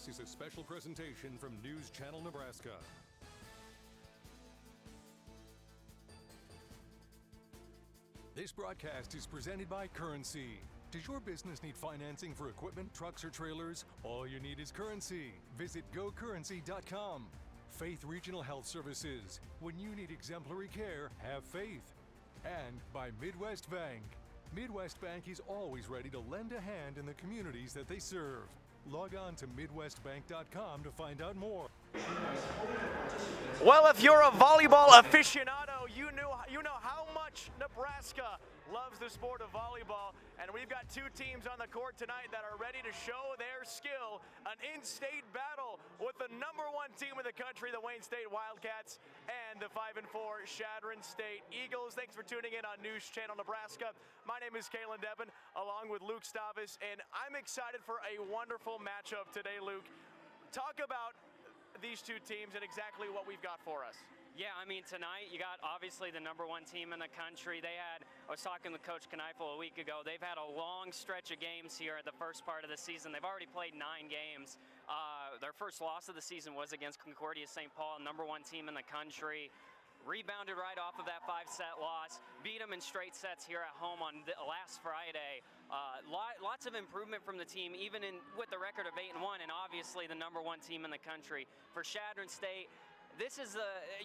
This is a special presentation from News Channel Nebraska. This broadcast is presented by Currency. Does your business need financing for equipment, trucks, or trailers? All you need is Currency. Visit gocurrency.com. Faith Regional Health Services. When you need exemplary care, have faith. And by Midwest Bank. Midwest Bank is always ready to lend a hand in the communities that they serve. Log on to MidwestBank.com to find out more. Well, if you're a volleyball aficionado, you know how much Nebraska loves the sport of volleyball, and we've got two teams on the court tonight that are ready to show their skill. An in-state battle with the #1 team in the country, the Wayne State Wildcats, and the 5-4 Chadron State Eagles. Thanks for tuning in on News Channel Nebraska. My name is Kalen Devin, along with Luke Stavis, and I'm excited for a wonderful matchup today, Luke. Talk about these two teams and exactly what we've got for us. Yeah, I mean, tonight you got obviously the #1 team in the country. I was talking with Coach Kneifel a week ago. They've had a long stretch of games here at the first part of the season. They've already played 9 games. Their first loss of the season was against Concordia St. Paul, #1 team in the country. Rebounded right off of that 5-set loss, beat them in straight sets here at home on last Friday. Lots of improvement from the team, even with the record of 8-1, and obviously the #1 team in the country. For Chadron State,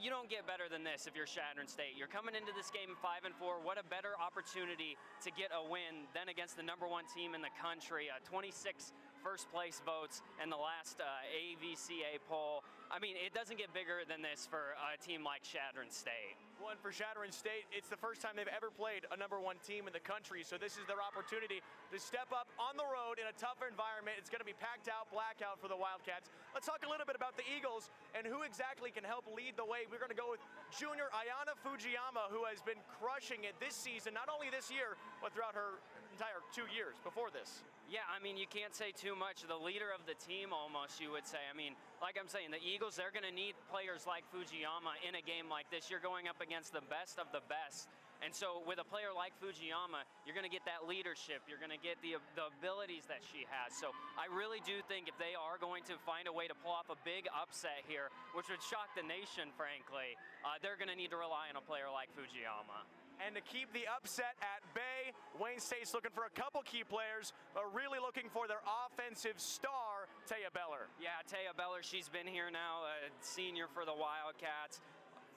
you don't get better than this if you're Chadron State. You're coming into this game 5-4. What a better opportunity to get a win than against the #1 team in the country. 26 first place votes in the last AVCA poll. I mean, it doesn't get bigger than this for a team like Chadron State. One for Chadron State, it's the first time they've ever played a #1 team in the country, so this is their opportunity to step up on the road in a tougher environment. It's going to be packed out, blackout for the Wildcats. Let's talk a little bit about the Eagles and who exactly can help lead the way. We're going to go with junior Ayana Fujiyama, who has been crushing it this season, not only this year, but throughout her entire 2 years before this. Yeah, I mean, you can't say too much. The leader of the team, almost, you would say. I mean, like I'm saying, the Eagles, they're going to need players like Fujiyama in a game like this. You're going up against the best of the best. And so with a player like Fujiyama, you're going to get that leadership. You're going to get the abilities that she has. So I really do think if they are going to find a way to pull off a big upset here, which would shock the nation, frankly, they're going to need to rely on a player like Fujiyama. And to keep the upset at bay, Wayne State's looking for a couple key players, but really looking for their offensive star, Taya Beller. Yeah, Taya Beller, she's been here now, a senior for the Wildcats.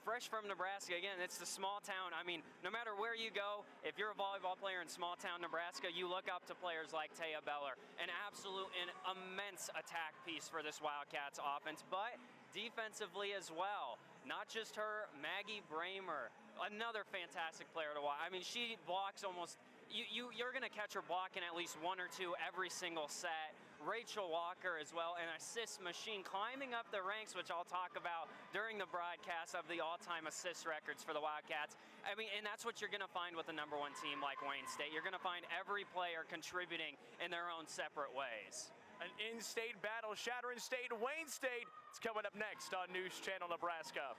Fresh from Nebraska. Again, it's the small town. I mean, no matter where you go, if you're a volleyball player in small town Nebraska, you look up to players like Taya Beller. An absolute and immense attack piece for this Wildcats offense, but defensively as well. Not just her, Maggie Bramer, another fantastic player to watch. I mean, she blocks almost, you're going to catch her blocking at least 1 or 2 every single set. Rachel Walker as well, an assist machine, climbing up the ranks, which I'll talk about during the broadcast of the all-time assist records for the Wildcats. I mean, and that's what you're going to find with a #1 team like Wayne State. You're going to find every player contributing in their own separate ways. An in-state battle, Chadron State, Wayne State. It's coming up next on News Channel Nebraska.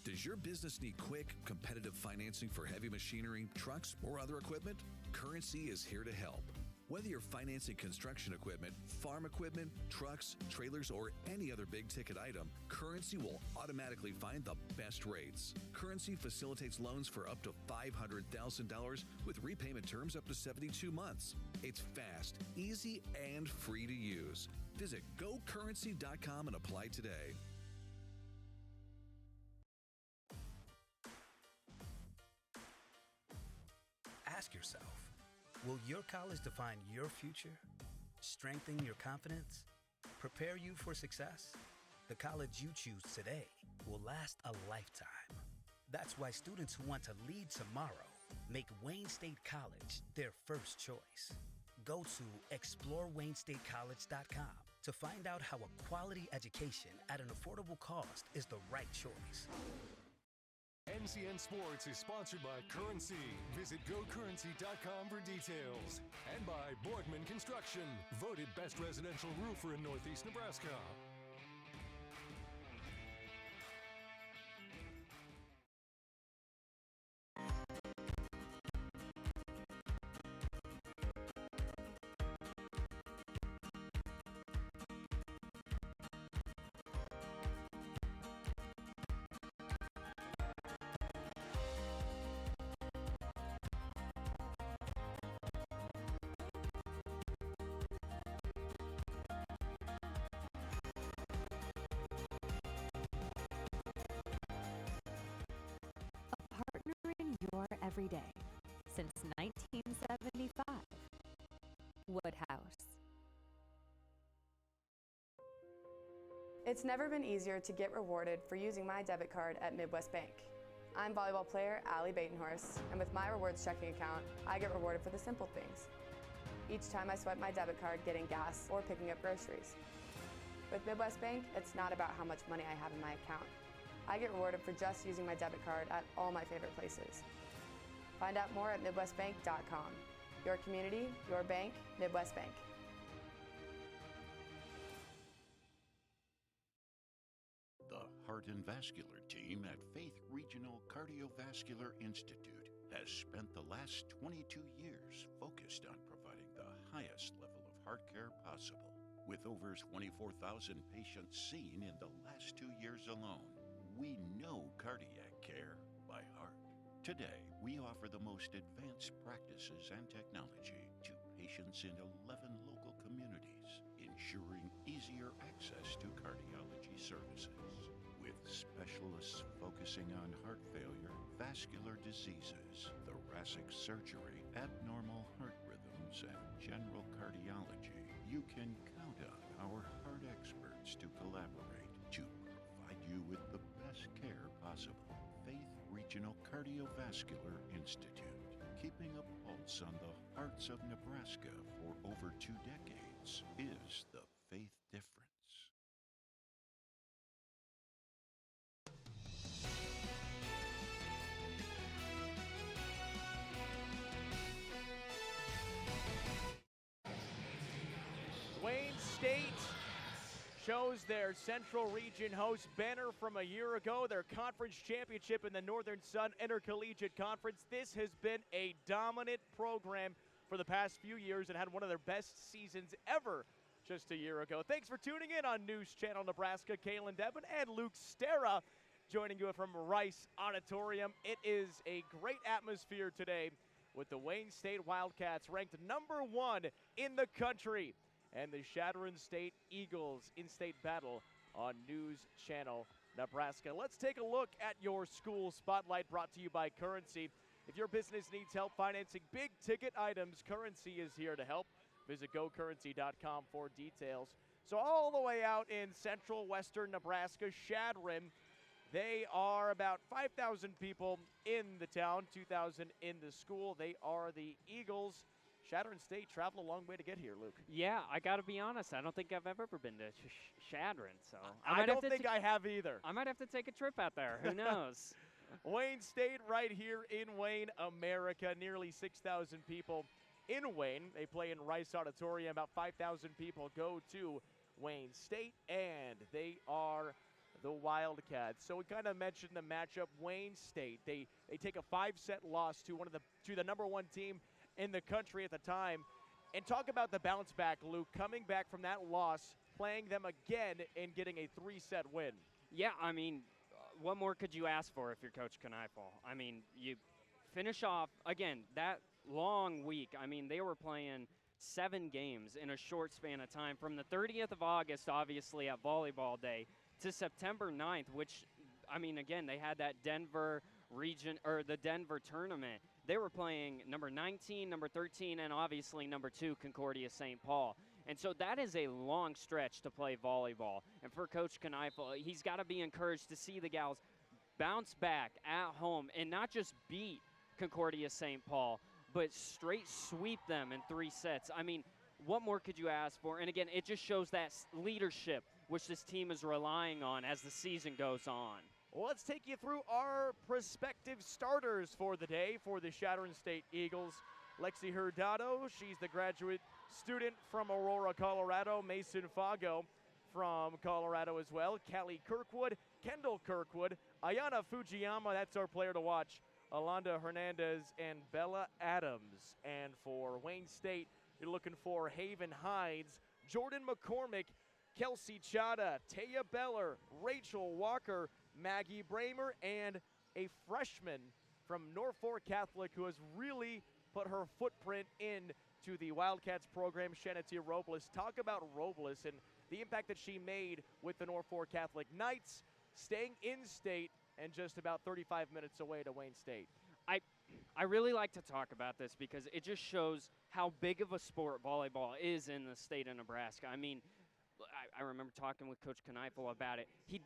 Does your business need quick, competitive financing for heavy machinery, trucks, or other equipment? Currency is here to help. Whether you're financing construction equipment, farm equipment, trucks, trailers, or any other big-ticket item, Currency will automatically find the best rates. Currency facilitates loans for up to $500,000 with repayment terms up to 72 months. It's fast, easy, and free to use. Visit gocurrency.com and apply today. Ask yourself, will your college define your future? Strengthen your confidence? Prepare you for success? The college you choose today will last a lifetime. That's why students who want to lead tomorrow make Wayne State College their first choice. Go to explorewayneStateCollege.com to find out how a quality education at an affordable cost is the right choice. NCN Sports is sponsored by Currency. Visit gocurrency.com for details. And by Boardman Construction, voted best residential roofer in Northeast Nebraska. every day since 1975. Woodhouse. It's never been easier to get rewarded for using my debit card at Midwest Bank. I'm volleyball player Allie Batenhorst, and with my rewards checking account, I get rewarded for the simple things. Each time I swipe my debit card getting gas or picking up groceries. With Midwest Bank, it's not about how much money I have in my account. I get rewarded for just using my debit card at all my favorite places. Find out more at MidwestBank.com. Your community, your bank, Midwest Bank. The Heart and Vascular team at Faith Regional Cardiovascular Institute has spent the last 22 years focused on providing the highest level of heart care possible. With over 24,000 patients seen in the last 2 years alone, we know cardiac care by heart. Today, we offer the most advanced practices and technology to patients in 11 local communities, ensuring easier access to cardiology services. With specialists focusing on heart failure, vascular diseases, thoracic surgery, abnormal heart rhythms, and general cardiology, you can count on our heart experts to collaborate to provide you with the best care possible. Faith Regional Cardiovascular Institute, keeping a pulse on the hearts of Nebraska for over 2 decades, is the faith difference. Wayne State shows their Central Region host banner from a year ago, their conference championship in the Northern Sun Intercollegiate Conference. This has been a dominant program for the past few years and had one of their best seasons ever just a year ago. Thanks for tuning in on News Channel Nebraska. Kaylin Devin and Luke Stera joining you from Rice Auditorium. It is a great atmosphere today with the Wayne State Wildcats ranked #1 in the country, and the Chadron State Eagles in-state battle on News Channel Nebraska. Let's take a look at your school spotlight, brought to you by Currency. If your business needs help financing big-ticket items, Currency is here to help. Visit gocurrency.com for details. So all the way out in central western Nebraska, Chadron, they are about 5,000 people in the town, 2,000 in the school. They are the Eagles. Chadron State traveled a long way to get here, Luke. Yeah, I got to be honest. I don't think I've ever been to Chadron, so I don't think I have either. I might have to take a trip out there. Who knows? Wayne State right here in Wayne, America. Nearly 6,000 people in Wayne. They play in Rice Auditorium. About 5,000 people go to Wayne State, and they are the Wildcats. So we kind of mentioned the matchup. Wayne State, they take a 5-set loss to the #1 team in the country at the time. And talk about the bounce back, Luke, coming back from that loss, playing them again and getting a 3-set win. Yeah, I mean, what more could you ask for if you're Coach Kneifel? I mean, you finish off, again, that long week. I mean, they were playing 7 games in a short span of time, from the 30th of August, obviously, at Volleyball Day, to September 9th, which, I mean, again, they had that Denver region, or the Denver tournament. They were playing number 19, number 13, and obviously number 2, Concordia St. Paul. And so that is a long stretch to play volleyball. And for Coach Kneifel, he's got to be encouraged to see the gals bounce back at home and not just beat Concordia St. Paul, but straight sweep them in 3 sets. I mean, what more could you ask for? And again, it just shows that leadership which this team is relying on as the season goes on. Well, let's take you through our prospective starters for the day for the Chadron State Eagles. Lexi Hurtado, she's the graduate student from Aurora, Colorado. Mason Fago from Colorado as well. Callie Kirkwood, Kendall Kirkwood, Ayana Fujiyama, that's our player to watch. Alonda Hernandez and Bella Adams. And for Wayne State, you're looking for Haven Hides, Jordan McCormick, Kelsey Chada, Taya Beller, Rachel Walker, Maggie Bramer, and a freshman from Norfolk Catholic who has really put her footprint into the Wildcats program, Shanatia Robles. Talk about Robles and the impact that she made with the Norfolk Catholic Knights, staying in state and just about 35 minutes away to Wayne State. I really like to talk about this because it just shows how big of a sport volleyball is in the state of Nebraska. I mean, I remember talking with Coach Kneifel about it. He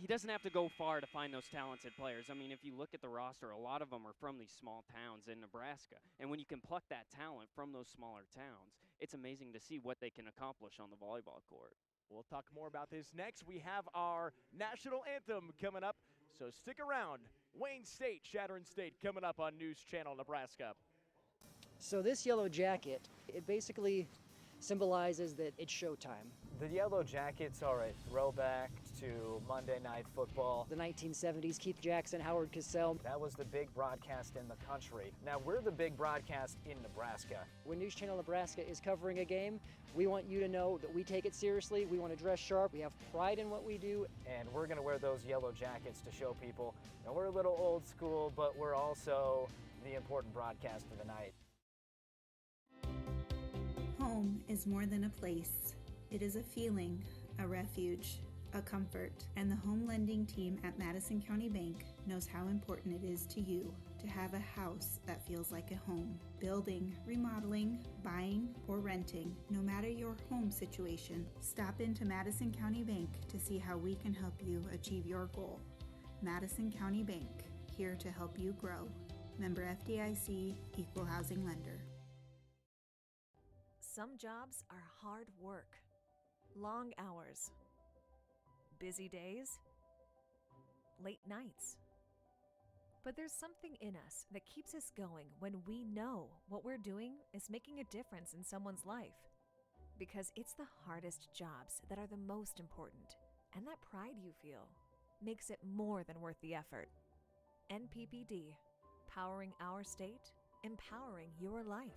doesn't have to go far to find those talented players. I mean, if you look at the roster, a lot of them are from these small towns in Nebraska. And when you can pluck that talent from those smaller towns, it's amazing to see what they can accomplish on the volleyball court. We'll talk more about this next. We have our national anthem coming up, so stick around. Wayne State, Chadron State coming up on News Channel Nebraska. So this yellow jacket, it basically symbolizes that it's showtime. The Yellow Jackets are a throwback to Monday Night Football. The 1970s, Keith Jackson, Howard Cosell. That was the big broadcast in the country. Now we're the big broadcast in Nebraska. When News Channel Nebraska is covering a game, we want you to know that we take it seriously. We want to dress sharp. We have pride in what we do. And we're going to wear those yellow jackets to show people that we're a little old school, but we're also the important broadcast of the night. Home is more than a place. It is a feeling, a refuge, a comfort, and the home lending team at Madison County Bank knows how important it is to you to have a house that feels like a home. Building, remodeling, buying, or renting, no matter your home situation, stop into Madison County Bank to see how we can help you achieve your goal. Madison County Bank, here to help you grow. Member FDIC, Equal Housing Lender. Some jobs are hard work, long hours, busy days, late nights. But there's something in us that keeps us going when we know what we're doing is making a difference in someone's life. Because it's the hardest jobs that are the most important, and that pride you feel makes it more than worth the effort. NPPD, powering our state, empowering your life.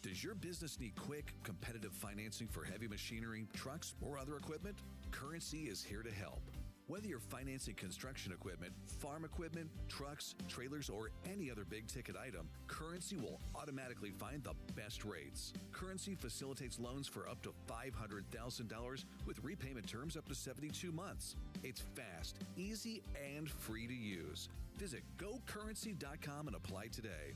Does your business need quick, competitive financing for heavy machinery, trucks, or other equipment? Currency is here to help. Whether you're financing construction equipment, farm equipment, trucks, trailers, or any other big-ticket item, Currency will automatically find the best rates. Currency facilitates loans for up to $500,000 with repayment terms up to 72 months. It's fast, easy, and free to use. Visit gocurrency.com and apply today.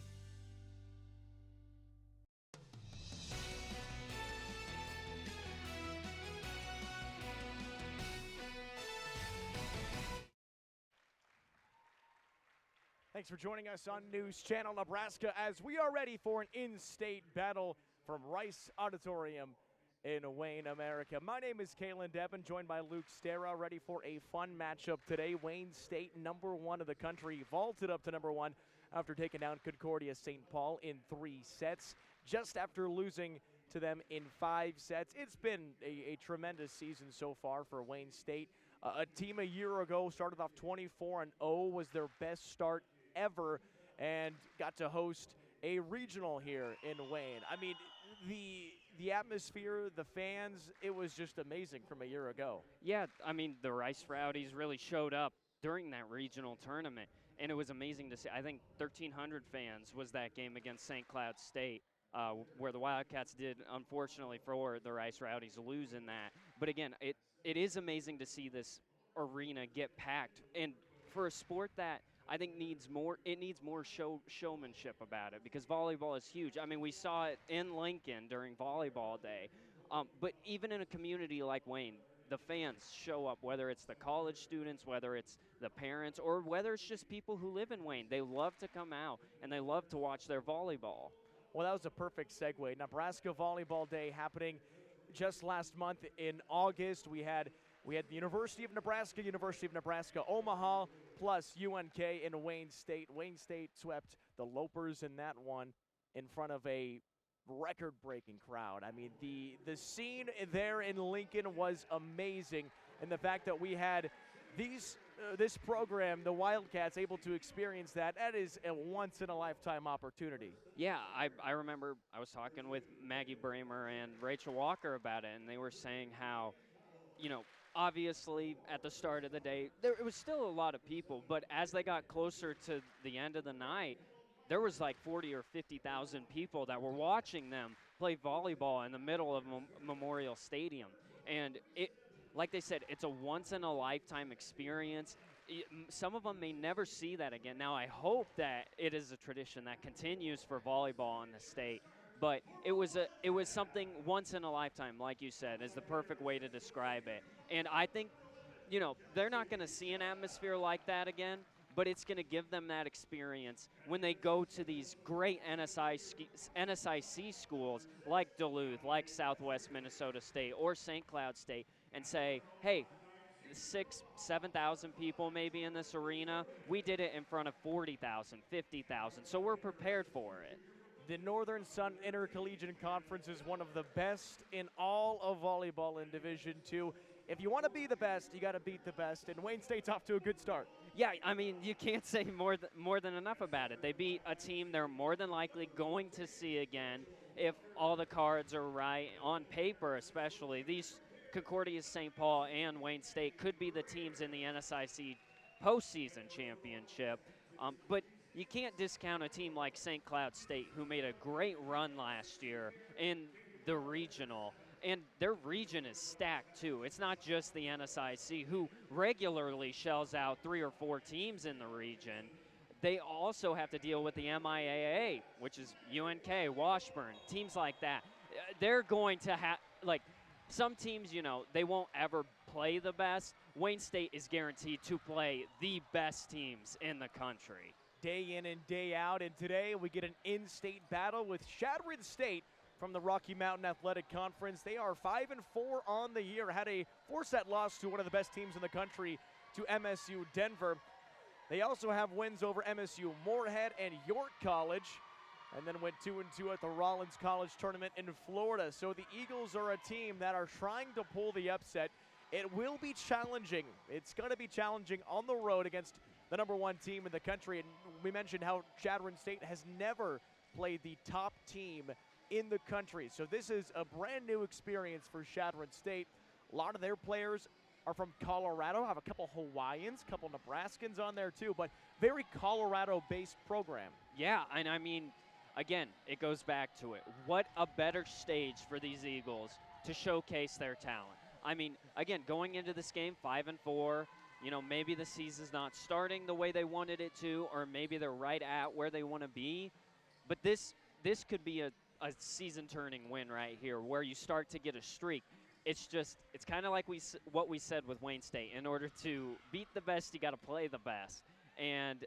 Thanks for joining us on News Channel Nebraska as we are ready for an in-state battle from Rice Auditorium in Wayne, America. My name is Kalen Devin, joined by Luke Stera, ready for a fun matchup today. Wayne State, #1 of the country, vaulted up to #1 after taking down Concordia St. Paul in 3 sets, just after losing to them in 5 sets. It's been a tremendous season so far for Wayne State. A team a year ago started off 24-0, was their best start ever, and got to host a regional here in Wayne. I mean, the atmosphere, the fans, it was just amazing from a year ago. Yeah, I mean, the Rice Rowdies really showed up during that regional tournament, and it was amazing to see. I think 1,300 fans was that game against St. Cloud State, where the Wildcats did, unfortunately for the Rice Rowdies, lose in that. But again, it is amazing to see this arena get packed, and for a sport that I think needs more showmanship about it, because volleyball is huge. I mean, we saw it in Lincoln during volleyball day, but even in a community like Wayne, the fans show up, whether it's the college students, whether it's the parents, or whether it's just people who live in Wayne. They love to come out, and they love to watch their volleyball. Well, that was a perfect segue. Nebraska Volleyball Day happening just last month in August. We had the University of Nebraska Omaha, plus UNK and Wayne State. Wayne State swept the Lopers in that one in front of a record-breaking crowd. I mean, the scene there in Lincoln was amazing, and the fact that we had this program, the Wildcats, able to experience that is a once-in-a-lifetime opportunity. Yeah, I remember I was talking with Maggie Bramer and Rachel Walker about it, and they were saying how, obviously at the start of the day, it was still a lot of people, but as they got closer to the end of the night, there was like 40 or 50,000 people that were watching them play volleyball in the middle of Memorial Stadium. And like they said, it's a once-in-a-lifetime experience. some of them may never see that again. Now, I hope that it is a tradition that continues for volleyball in the state. But it was something once in a lifetime, like you said, is the perfect way to describe it. And I think, they're not going to see an atmosphere like that again, but it's going to give them that experience when they go to these great NSIC schools like Duluth, like Southwest Minnesota State, or St. Cloud State, and say, hey, 7,000 people maybe in this arena. We did it in front of 40,000, 50,000, so we're prepared for it. The Northern Sun Intercollegiate Conference is one of the best in all of volleyball in Division II. If you want to be the best, you got to beat the best, and Wayne State's off to a good start. Yeah, I mean, you can't say more than enough about it. They beat a team they're more than likely going to see again if all the cards are right, on paper especially. These Concordia, St. Paul, and Wayne State could be the teams in the NSIC postseason championship. But you can't discount a team like St. Cloud State, who made a great run last year in the regional. And their region is stacked, too. It's not just the NSIC, who regularly shells out 3 or 4 teams in the region. They also have to deal with the MIAA, which is UNK, Washburn, teams like that. They're going to have, some teams, they won't ever play the best. Wayne State is guaranteed to play the best teams in the country. Day in and day out, and today we get an in-state battle with Chadron State from the Rocky Mountain Athletic Conference. They are 5-4 on the year, had a 4-set loss to one of the best teams in the country, to MSU Denver. They also have wins over MSU Moorhead and York College, and then went 2-2 at the Rollins College tournament in Florida. So the Eagles are a team that are trying to pull the upset. It will be challenging. It's going to be challenging on the road against the #1 team in the country. And we mentioned how Chadron State has never played the top team in the country. So this is a brand new experience for Chadron State. A lot of their players are from Colorado, have a couple Hawaiians, a couple Nebraskans on there too, but very Colorado-based program. Yeah, and I mean, again, it goes back to it. What a better stage for these Eagles to showcase their talent. I mean, again, going into this game 5-4, maybe the season's not starting the way they wanted it to, or maybe they're right at where they want to be. But this could be a season-turning win right here, where you start to get a streak. It's kind of like what we said with Wayne State. In order to beat the best, you got to play the best. And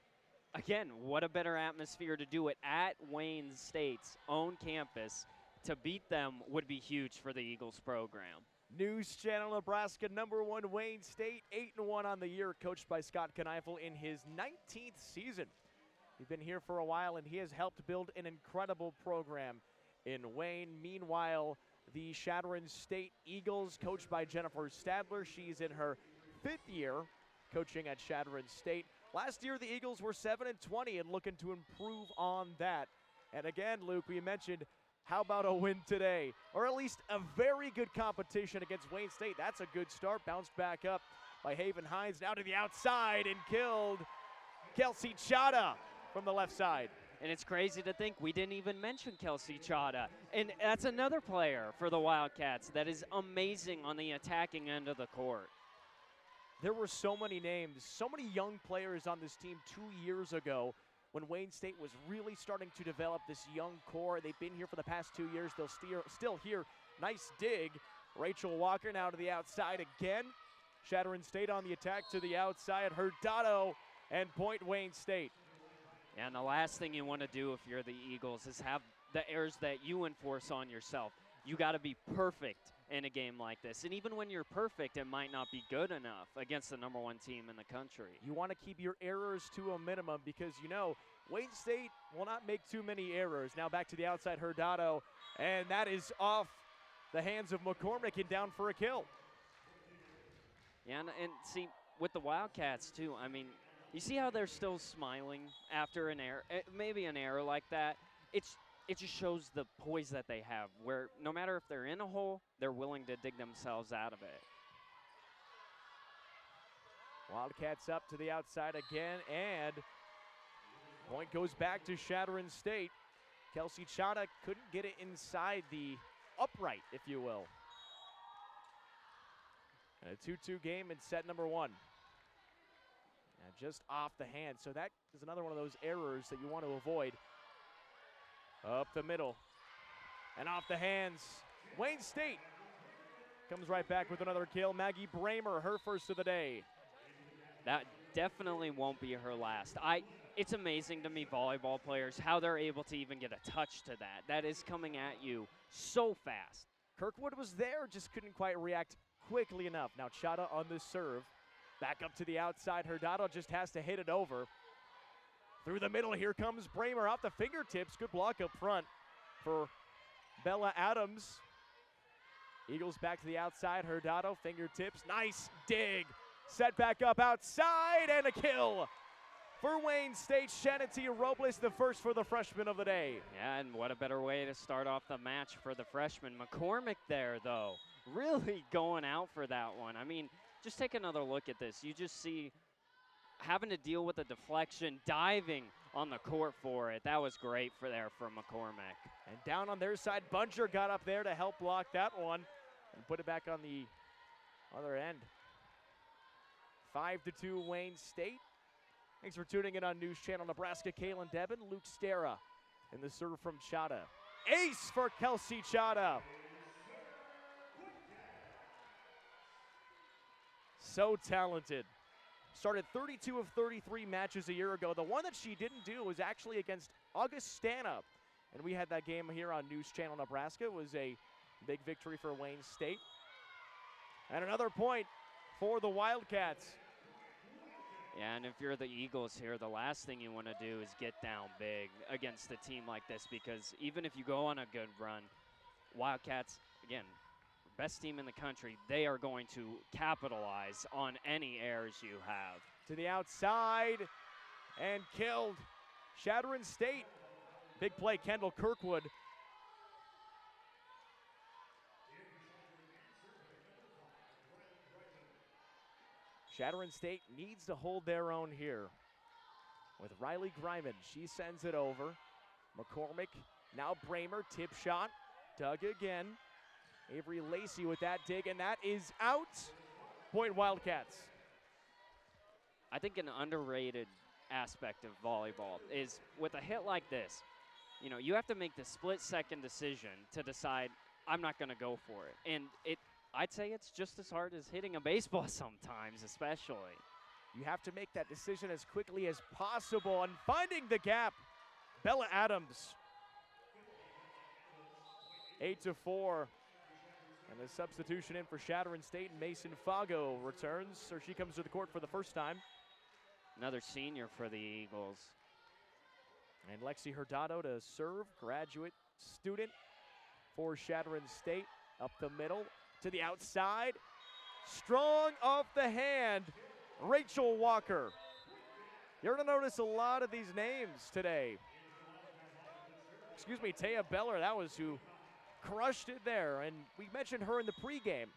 again, what a better atmosphere to do it at Wayne State's own campus. To beat them would be huge for the Eagles program. News Channel Nebraska #1 Wayne State, 8-1 on the year, coached by Scott Kneifel in his 19th season. He's been here for a while, and he has helped build an incredible program in Wayne. Meanwhile, the Chadron State Eagles, coached by Jennifer Stadler. She's in her 5th year coaching at Chadron State. Last year, the Eagles were 7-20 and looking to improve on that. And again, Luke, we mentioned, how about a win today? Or at least a very good competition against Wayne State. That's a good start. Bounced back up by Haven Hines. Now to the outside and killed Kelsey Chada from the left side. And it's crazy to think we didn't even mention Kelsey Chada. And that's another player for the Wildcats that is amazing on the attacking end of the court. There were so many names, so many young players on this team 2 years ago when Wayne State was really starting to develop this young core. They've been here for the past 2 years. They'll still here. Nice dig. Rachel Walker now to the outside again. Chadron State on the attack to the outside. Hurtado and point Wayne State. And the last thing you want to do if you're the Eagles is have the errors that you enforce on yourself. You got to be perfect in a game like this. And even when you're perfect, it might not be good enough against the #1 team in the country. You want to keep your errors to a minimum because, Wayne State will not make too many errors. Now back to the outside, Hurtado, and that is off the hands of McCormick and down for a kill. Yeah, and see, with the Wildcats, too, I mean, you see how they're still smiling after an error, maybe an error like that? It just shows the poise that they have, where no matter if they're in a hole, they're willing to dig themselves out of it. Wildcats up to the outside again, and point goes back to Chadron State. Kelsey Chada couldn't get it inside the upright, if you will. And a 2-2 game in set #1. And just off the hand. So that is another one of those errors that you want to avoid. Up the middle. And off the hands. Wayne State comes right back with another kill. Maggie Bramer, her first of the day. That definitely won't be her last. It's amazing to me, volleyball players, how they're able to even get a touch to that. That is coming at you so fast. Kirkwood was there, just couldn't quite react quickly enough. Now Chada on the serve. Back up to the outside. Hurtado just has to hit it over. Through the middle, here comes Bramer off the fingertips. Good block up front for Bella Adams. Eagles back to the outside. Hurtado, fingertips. Nice dig. Set back up outside and a kill for Wayne State. Shanity Robles, the first for the freshman of the day. Yeah, and what a better way to start off the match for the freshman. McCormick there, though, really going out for that one. I mean, just take another look at this. You just see having to deal with a deflection, diving on the court for it. That was great for McCormick. And down on their side, Buncher got up there to help block that one and put it back on the other end. 5-2 Wayne State. Thanks for tuning in on News Channel Nebraska. Kaylin Devin, Luke Stera, and the serve from Chada. Ace for Kelsey Chada. So talented. Started 32 of 33 matches a year ago. The one that she didn't do was actually against Augustana. And we had that game here on News Channel Nebraska. It was a big victory for Wayne State. And another point for the Wildcats. Yeah, and if you're the Eagles here, the last thing you want to do is get down big against a team like this, because even if you go on a good run, Wildcats, again, best team in the country, they are going to capitalize on any errors you have. To the outside and killed. Chadron State. Big play, Kendall Kirkwood. Chadron State needs to hold their own here with Riley Griman. She sends it over. McCormick, now Bramer, tip shot. Dug again. Avery Lacey with that dig, and that is out. Point Wildcats. I think an underrated aspect of volleyball is with a hit like this, you know, you have to make the split-second decision to decide, I'm not going to go for it. And I'd say it's just as hard as hitting a baseball sometimes, especially. You have to make that decision as quickly as possible, and finding the gap, Bella Adams. 8-4. And the substitution in for Chadron State, Mason Fago returns, or she comes to the court for the first time. Another senior for the Eagles. And Lexi Hurtado to serve, graduate student for Chadron State. Up the middle, to the outside. Strong off the hand, Rachel Walker. You're going to notice a lot of these names today. Excuse me, Taya Beller, that was who crushed it there, and we mentioned her in the pregame.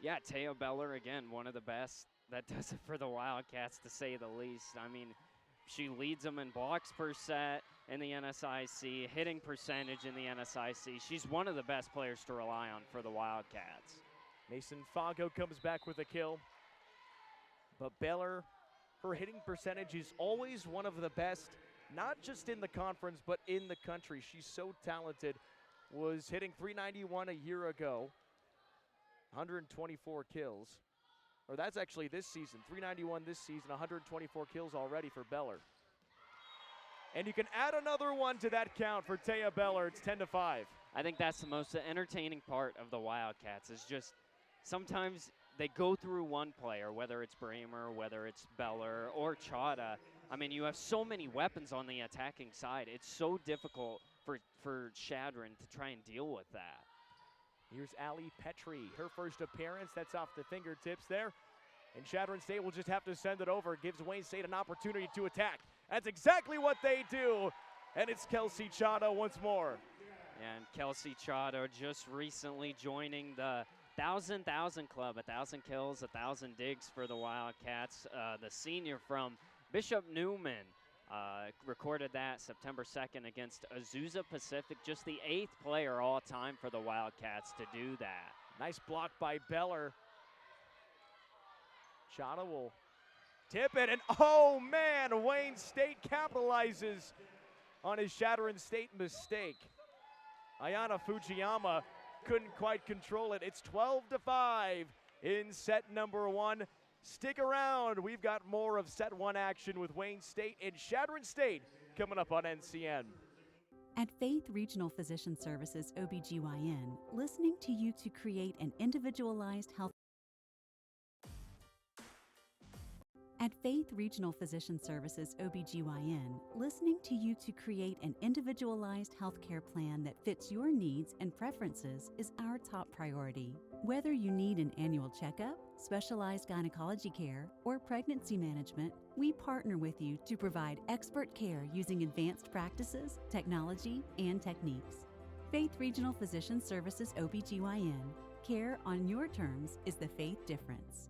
Yeah, Taya Beller, again, one of the best that does it for the Wildcats, to say the least. I mean, she leads them in blocks per set in the NSIC, hitting percentage in the NSIC. She's one of the best players to rely on for the Wildcats. Mason Fago comes back with a kill. But Beller, her hitting percentage is always one of the best, not just in the conference, but in the country. She's so talented. Was hitting .391 a year ago, 124 kills. Or that's actually this season, .391 this season, 124 kills already for Beller. And you can add another one to that count for Taya Beller. It's 10-5. I think that's the most entertaining part of the Wildcats, is just sometimes they go through one player, whether it's Bramer, whether it's Beller, or Chada. I mean, you have so many weapons on the attacking side. It's so difficult for Chadron to try and deal with that. Here's Allie Petrie, her first appearance. That's off the fingertips there. And Chadron State will just have to send it over. Gives Wayne State an opportunity to attack. That's exactly what they do. And it's Kelsey Chada once more. And Kelsey Chada just recently joining the 1,000 Club, 1,000 kills, 1,000 digs for the Wildcats. The senior from Bishop Newman recorded that September 2nd against Azusa Pacific, just the 8th player all time for the Wildcats to do that. Nice block by Beller. Chada will Tip it, and oh man, Wayne State capitalizes on his Chadron State mistake. Ayana Fujiyama couldn't quite control it. It's 12-5 in set number 1. Stick around. We've got more of set 1 action with Wayne State and Chadron State coming up on NCN. At Faith Regional Physician Services OBGYN, listening to you to create an individualized health. At Faith Regional Physician Services OBGYN, listening to you to create an individualized healthcare plan that fits your needs and preferences is our top priority. Whether you need an annual checkup, specialized gynecology care, or pregnancy management, we partner with you to provide expert care using advanced practices, technology, and techniques. Faith Regional Physician Services OBGYN. Care on your terms is the Faith difference.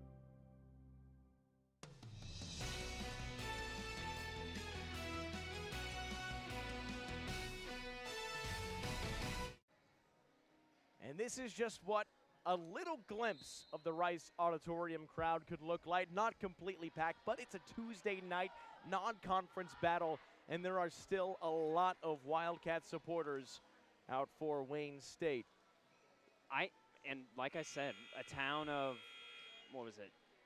And this is just what a little glimpse of the Rice Auditorium crowd could look like. Not completely packed, but it's a Tuesday night non-conference battle, and there are still a lot of Wildcat supporters out for Wayne State. And like I said, a town of,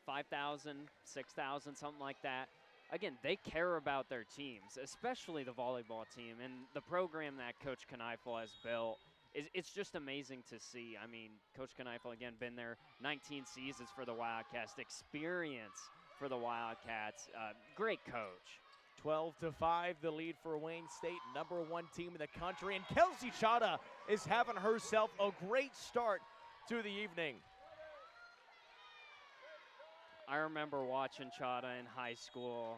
5,000, 6,000, something like that. Again, they care about their teams, especially the volleyball team, and the program that Coach Kneifel has built. It's just amazing to see. I mean, Coach Kneifel, again, been there 19 seasons for the Wildcats, experience for the Wildcats. Great coach. 12-5, the lead for Wayne State, number 1 team in the country. And Kelsey Chada is having herself a great start to the evening. I remember watching Chada in high school.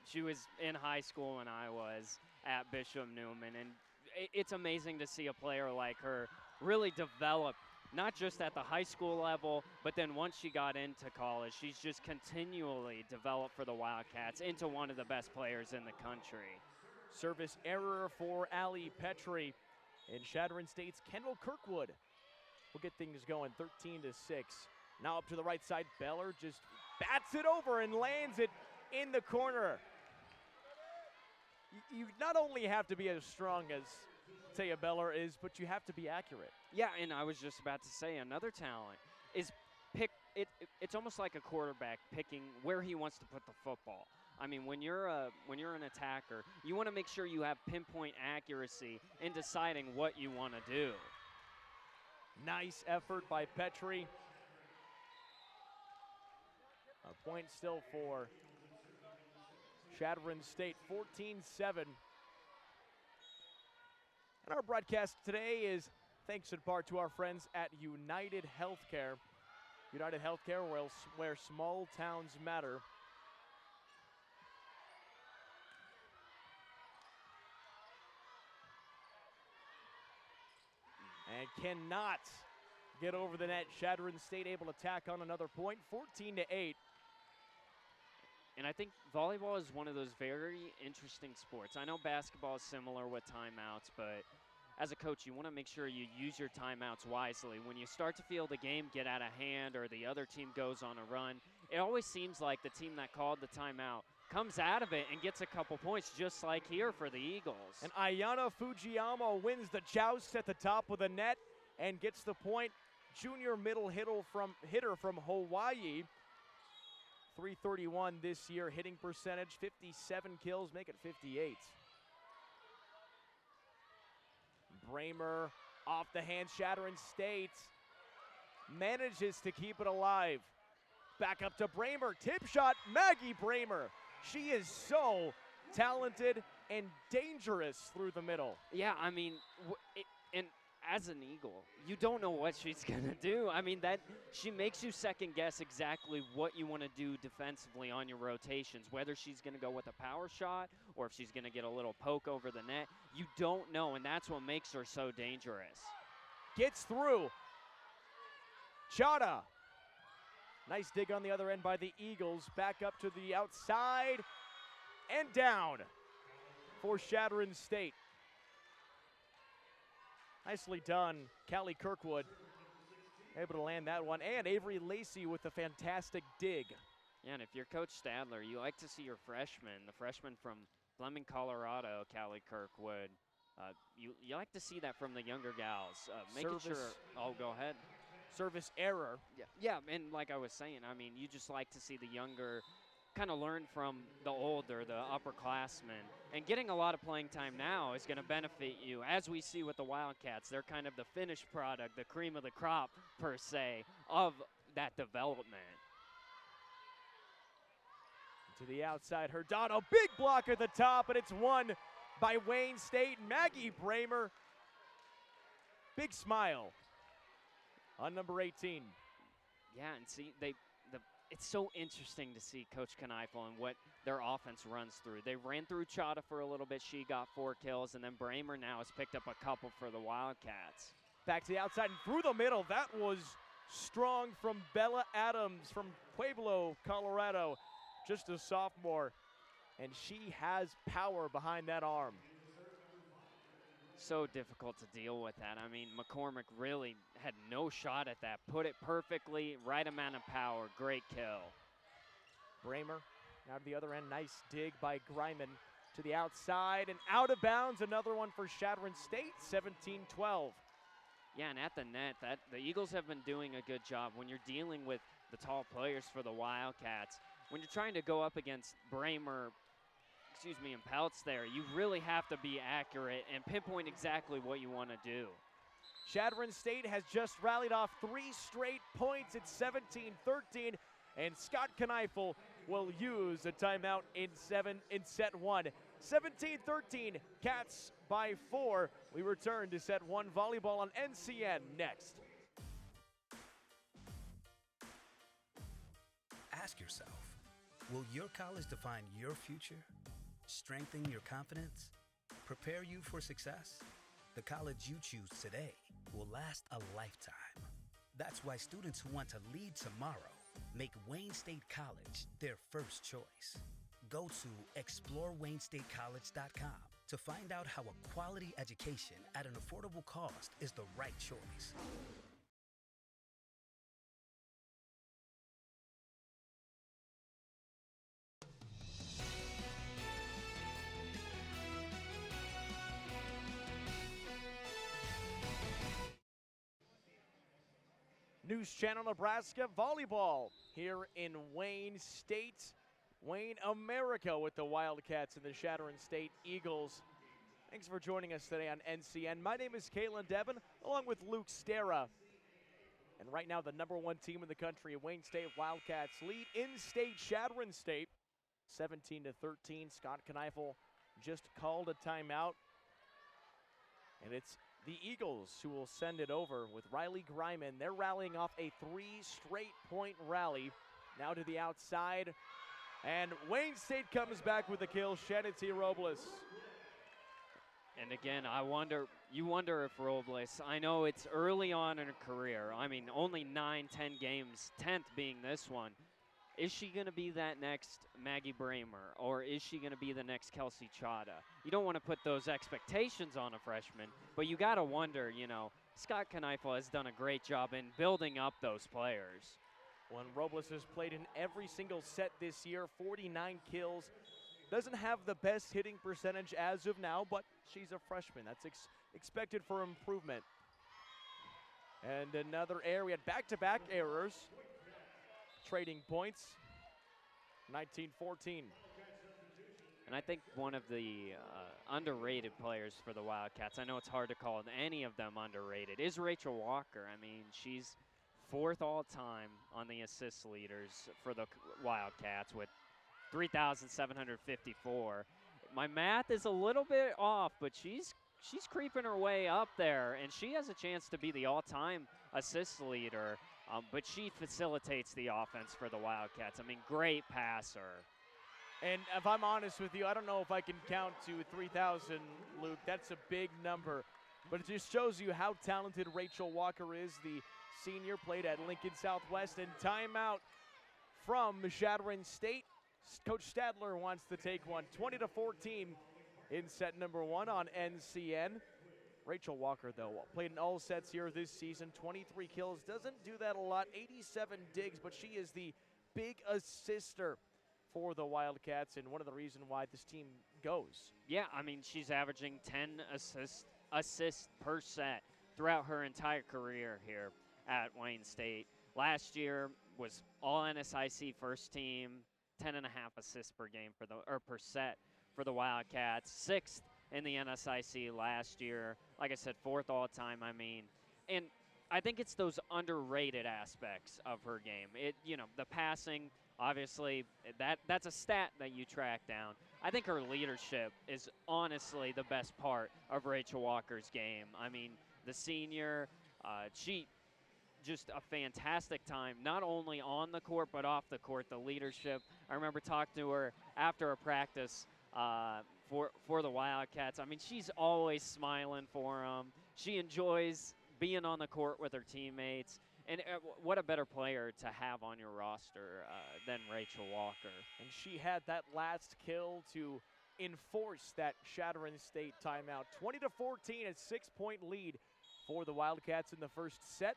She was in high school when I was at Bishop Neumann, and it's amazing to see a player like her really develop, not just at the high school level, but then once she got into college, she's just continually developed for the Wildcats into one of the best players in the country. Service error for Allie Petrie, and Chadron State's Kendall Kirkwood will get things going, 13-6. Now up to the right side, Beller just bats it over and lands it in the corner. You not only have to be as strong as Taya Beller is, but you have to be accurate. Yeah, and I was just about to say another talent is it's almost like a quarterback picking where he wants to put the football. I mean, when you're an attacker, you want to make sure you have pinpoint accuracy in deciding what you want to do. Nice effort by Petrie. A point still for Chadron State, 14-7. And our broadcast today is thanks in part to our friends at United Healthcare. United Healthcare, where small towns matter. And cannot get over the net. Chadron State able to tack on another point, 14-8. And I think volleyball is one of those very interesting sports. I know basketball is similar with timeouts, but as a coach, you want to make sure you use your timeouts wisely. When you start to feel the game get out of hand or the other team goes on a run, it always seems like the team that called the timeout comes out of it and gets a couple points, just like here for the Eagles. And Ayana Fujiyama wins the joust at the top of the net and gets the point. Junior middle hitter from Hawaii. 331 this year, hitting percentage, 57 kills, make it 58. Bramer off the hand, Chadron State manages to keep it alive. Back up to Bramer, tip shot, Maggie Bramer. She is so talented and dangerous through the middle. Yeah, I mean, and as an Eagle, you don't know what she's going to do. I mean, she makes you second guess exactly what you want to do defensively on your rotations, whether she's going to go with a power shot or if she's going to get a little poke over the net. You don't know, and that's what makes her so dangerous. Gets through. Chada. Nice dig on the other end by the Eagles. Back up to the outside and down for Chadron State. Nicely done, Callie Kirkwood able to land that one, and Avery Lacey with a fantastic dig. Yeah, and if you're Coach Stadler, you like to see your freshmen, the freshmen from Fleming, Colorado, Callie Kirkwood. You like to see that from the younger gals. Making sure. Oh, go ahead. Service error. Yeah, and like I was saying, I mean, you just like to see the younger kind of learn from the older, the upperclassmen. And getting a lot of playing time now is going to benefit you. As we see with the Wildcats, they're kind of the finished product, the cream of the crop, per se, of that development. To the outside, Herdano, big block at the top, and it's won by Wayne State. Maggie Bramer, big smile on number 18. Yeah, and see, it's so interesting to see Coach Kneifel and what their offense runs through. They ran through Chada for a little bit. She got 4 kills, and then Bramer now has picked up a couple for the Wildcats. Back to the outside and through the middle. That was strong from Bella Adams from Pueblo, Colorado. Just a sophomore, and she has power behind that arm. So difficult to deal with that. I mean, McCormick really had no shot at that. Put it perfectly, right amount of power, great kill. Bramer now to the other end, nice dig by Greiman to the outside and out of bounds. Another one for Chadron State, 17-12. Yeah, and at the net, the Eagles have been doing a good job when you're dealing with the tall players for the Wildcats. When you're trying to go up against Bramer, and Peltz there, you really have to be accurate and pinpoint exactly what you want to do. Chadron State has just rallied off 3 straight points at 17-13, and Scott Kneifel will use a timeout in set 1. 17-13, Cats by 4. We return to set 1 volleyball on NCN next. Ask yourself, will your college define your future? Strengthen your confidence? Prepare you for success? The college you choose today will last a lifetime. That's why students who want to lead tomorrow make Wayne State College their first choice. Go to explorewayneStateCollege.com to find out how a quality education at an affordable cost is the right choice. News Channel Nebraska volleyball here in Wayne State. Wayne, America with the Wildcats and the Chadron State Eagles. Thanks for joining us today on NCN. My name is Kalen Devin, along with Luke Stera. And right now, the #1 team in the country, Wayne State Wildcats, lead in-state Chadron State, 17-13. Scott Kneifel just called a timeout. And it's the Eagles who will send it over with Riley Greiman. They're rallying off a 3 straight point rally. Now to the outside. And Wayne State comes back with the kill. Shanity Robles. And again, you wonder if Robles, I know it's early on in her career. I mean, only 9-10 games, 10th being this one. Is she going to be that next Maggie Bramer, or is she going to be the next Kelsey Chada? You don't want to put those expectations on a freshman, but you got to wonder, Scott Kneifel has done a great job in building up those players. When Robles has played in every single set this year, 49 kills. Doesn't have the best hitting percentage as of now, but she's a freshman. That's expected for improvement. And another error. We had back-to-back errors. Trading points, 19-14. And I think one of the underrated players for the Wildcats, I know it's hard to call any of them underrated, is Rachel Walker. I mean, she's 4th all-time on the assist leaders for the Wildcats with 3,754. My math is a little bit off, but she's creeping her way up there, and she has a chance to be the all-time assist leader. But she facilitates the offense for the Wildcats. I mean, great passer. And if I'm honest with you, I don't know if I can count to 3,000, Luke. That's a big number. But it just shows you how talented Rachel Walker is. The senior played at Lincoln Southwest. And timeout from Chadron State. Coach Stadler wants to take one. 20-14 in set number 1 on NCN. Rachel Walker, though, played in all sets here this season. 23 kills. Doesn't do that a lot. 87 digs, but she is the big assister for the Wildcats and one of the reasons why this team goes. Yeah, I mean, she's averaging 10 assists per set throughout her entire career here at Wayne State. Last year was all NSIC first team, 10.5 assists per game per set for the Wildcats, 6th in the NSIC last year. Like I said, 4th all time, I mean. And I think it's those underrated aspects of her game. The passing, obviously, that's a stat that you track down. I think her leadership is honestly the best part of Rachel Walker's game. I mean, the senior, she just a fantastic time, not only on the court but off the court, the leadership. I remember talking to her after a practice for the Wildcats. I mean, she's always smiling for them. She enjoys being on the court with her teammates. And what a better player to have on your roster than Rachel Walker. And she had that last kill to enforce that Chadron State timeout. 20-14, a 6-point lead for the Wildcats in the first set.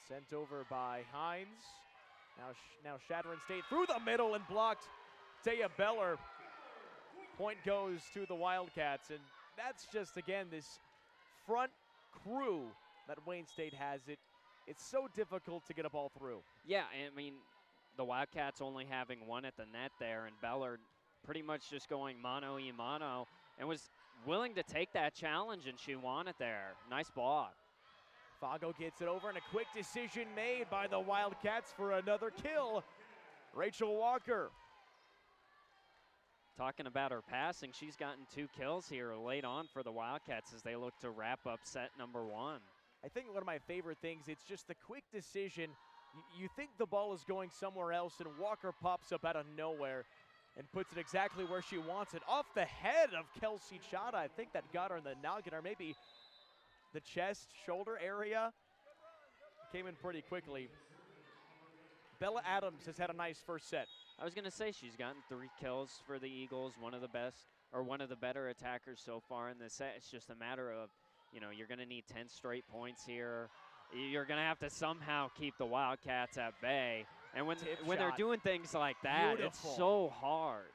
Sent over by Hines. Now Chadron State through the middle and blocked. Taya Beller. Point goes to the Wildcats. And that's just, again, this front crew that Wayne State has. It's so difficult to get a ball through. Yeah, I mean, the Wildcats only having one at the net there, and Beller pretty much just going mano-y-mano and was willing to take that challenge, and she won it there. Nice block. Fago gets it over, and a quick decision made by the Wildcats for another kill. Rachel Walker. Talking about her passing, she's gotten 2 kills here late on for the Wildcats as they look to wrap up set number 1. I think one of my favorite things, it's just the quick decision. You think the ball is going somewhere else, and Walker pops up out of nowhere and puts it exactly where she wants it. Off the head of Kelsey Chada. I think that got her in the noggin, or maybe the chest, shoulder area. Came in pretty quickly. Bella Adams has had a nice first set. I was going to say she's gotten 3 kills for the Eagles, one of the best or one of the better attackers so far in this set. It's just a matter of, you're going to need 10 straight points here. You're going to have to somehow keep the Wildcats at bay. And when they're doing things like that, it's so hard.